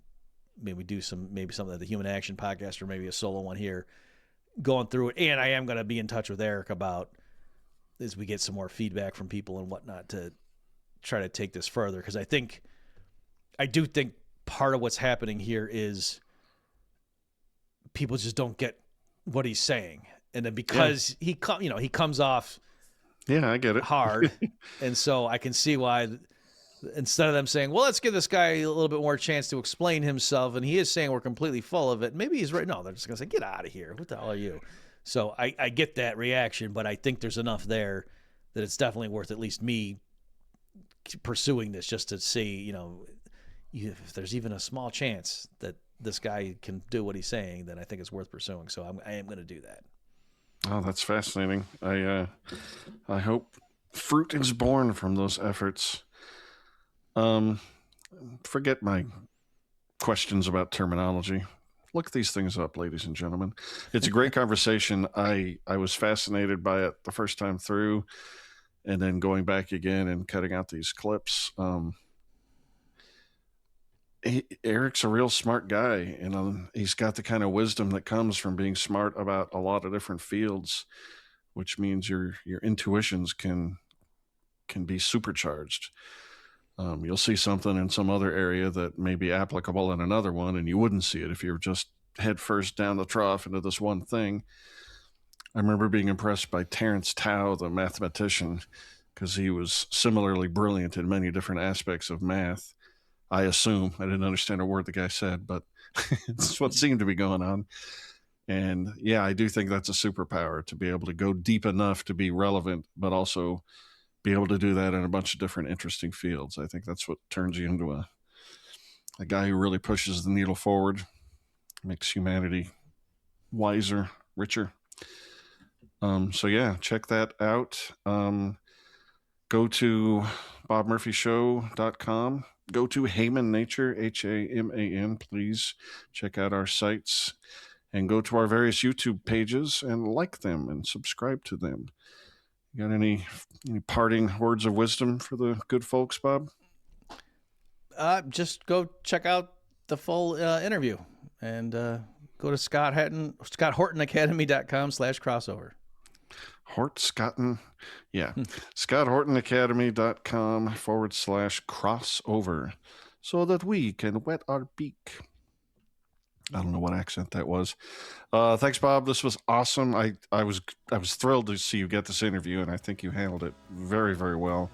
maybe do maybe something like the Human Action podcast, or maybe a solo one here going through it. And I am going to be in touch with Eric about, as we get some more feedback from people and whatnot, to try to take this further. Because I do think part of what's happening here is people just don't get what he's saying. And then because he comes off I get it hard. And so I can see why, instead of them saying, well, let's give this guy a little bit more chance to explain himself, and he is saying we're completely full of it, maybe he's right. No, they're just going to say, get out of here. What the hell are you? So I get that reaction, but I think there's enough there that it's definitely worth at least me pursuing this, just to see, if there's even a small chance that this guy can do what he's saying, then I think it's worth pursuing. So I am going to do that. Oh, that's fascinating. I hope fruit is born from those efforts. Forget my questions about terminology. Look these things up, ladies and gentlemen. It's a great conversation. I was fascinated by it the first time through, and then going back again and cutting out these clips. Eric's a real smart guy, and he's got the kind of wisdom that comes from being smart about a lot of different fields, which means your intuitions can be supercharged. You'll see something in some other area that may be applicable in another one, and you wouldn't see it if you're just head first down the trough into this one thing. I remember being impressed by Terence Tao, the mathematician, because he was similarly brilliant in many different aspects of math. I assume. I didn't understand a word the guy said, but it's what seemed to be going on. And yeah, I do think that's a superpower, to be able to go deep enough to be relevant, but also be able to do that in a bunch of different interesting fields. I think that's what turns you into a guy who really pushes the needle forward, makes humanity wiser, richer. So yeah, check that out. Go to bobmurphyshow.com. Go to Haman Nature, Haman. Please check out our sites, and go to our various YouTube pages and like them and subscribe to them. You got any parting words of wisdom for the good folks, Bob? Just go check out the full interview, and go to ScottHortonAcademy.com/crossover. ScottHortonacademy.com /crossover, so that we can wet our beak. I don't know what accent that was. Thanks, Bob. This was awesome. I was thrilled to see you get this interview, and I think you handled it very, very well.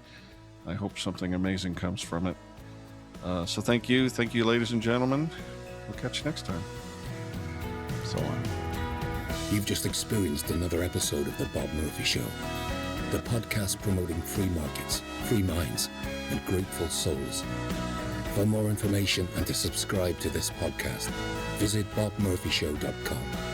I hope something amazing comes from it. So thank you, ladies and gentlemen. We'll catch you next time. So long. You've just experienced another episode of The Bob Murphy Show, the podcast promoting free markets, free minds, and grateful souls. For more information and to subscribe to this podcast, visit bobmurphyshow.com.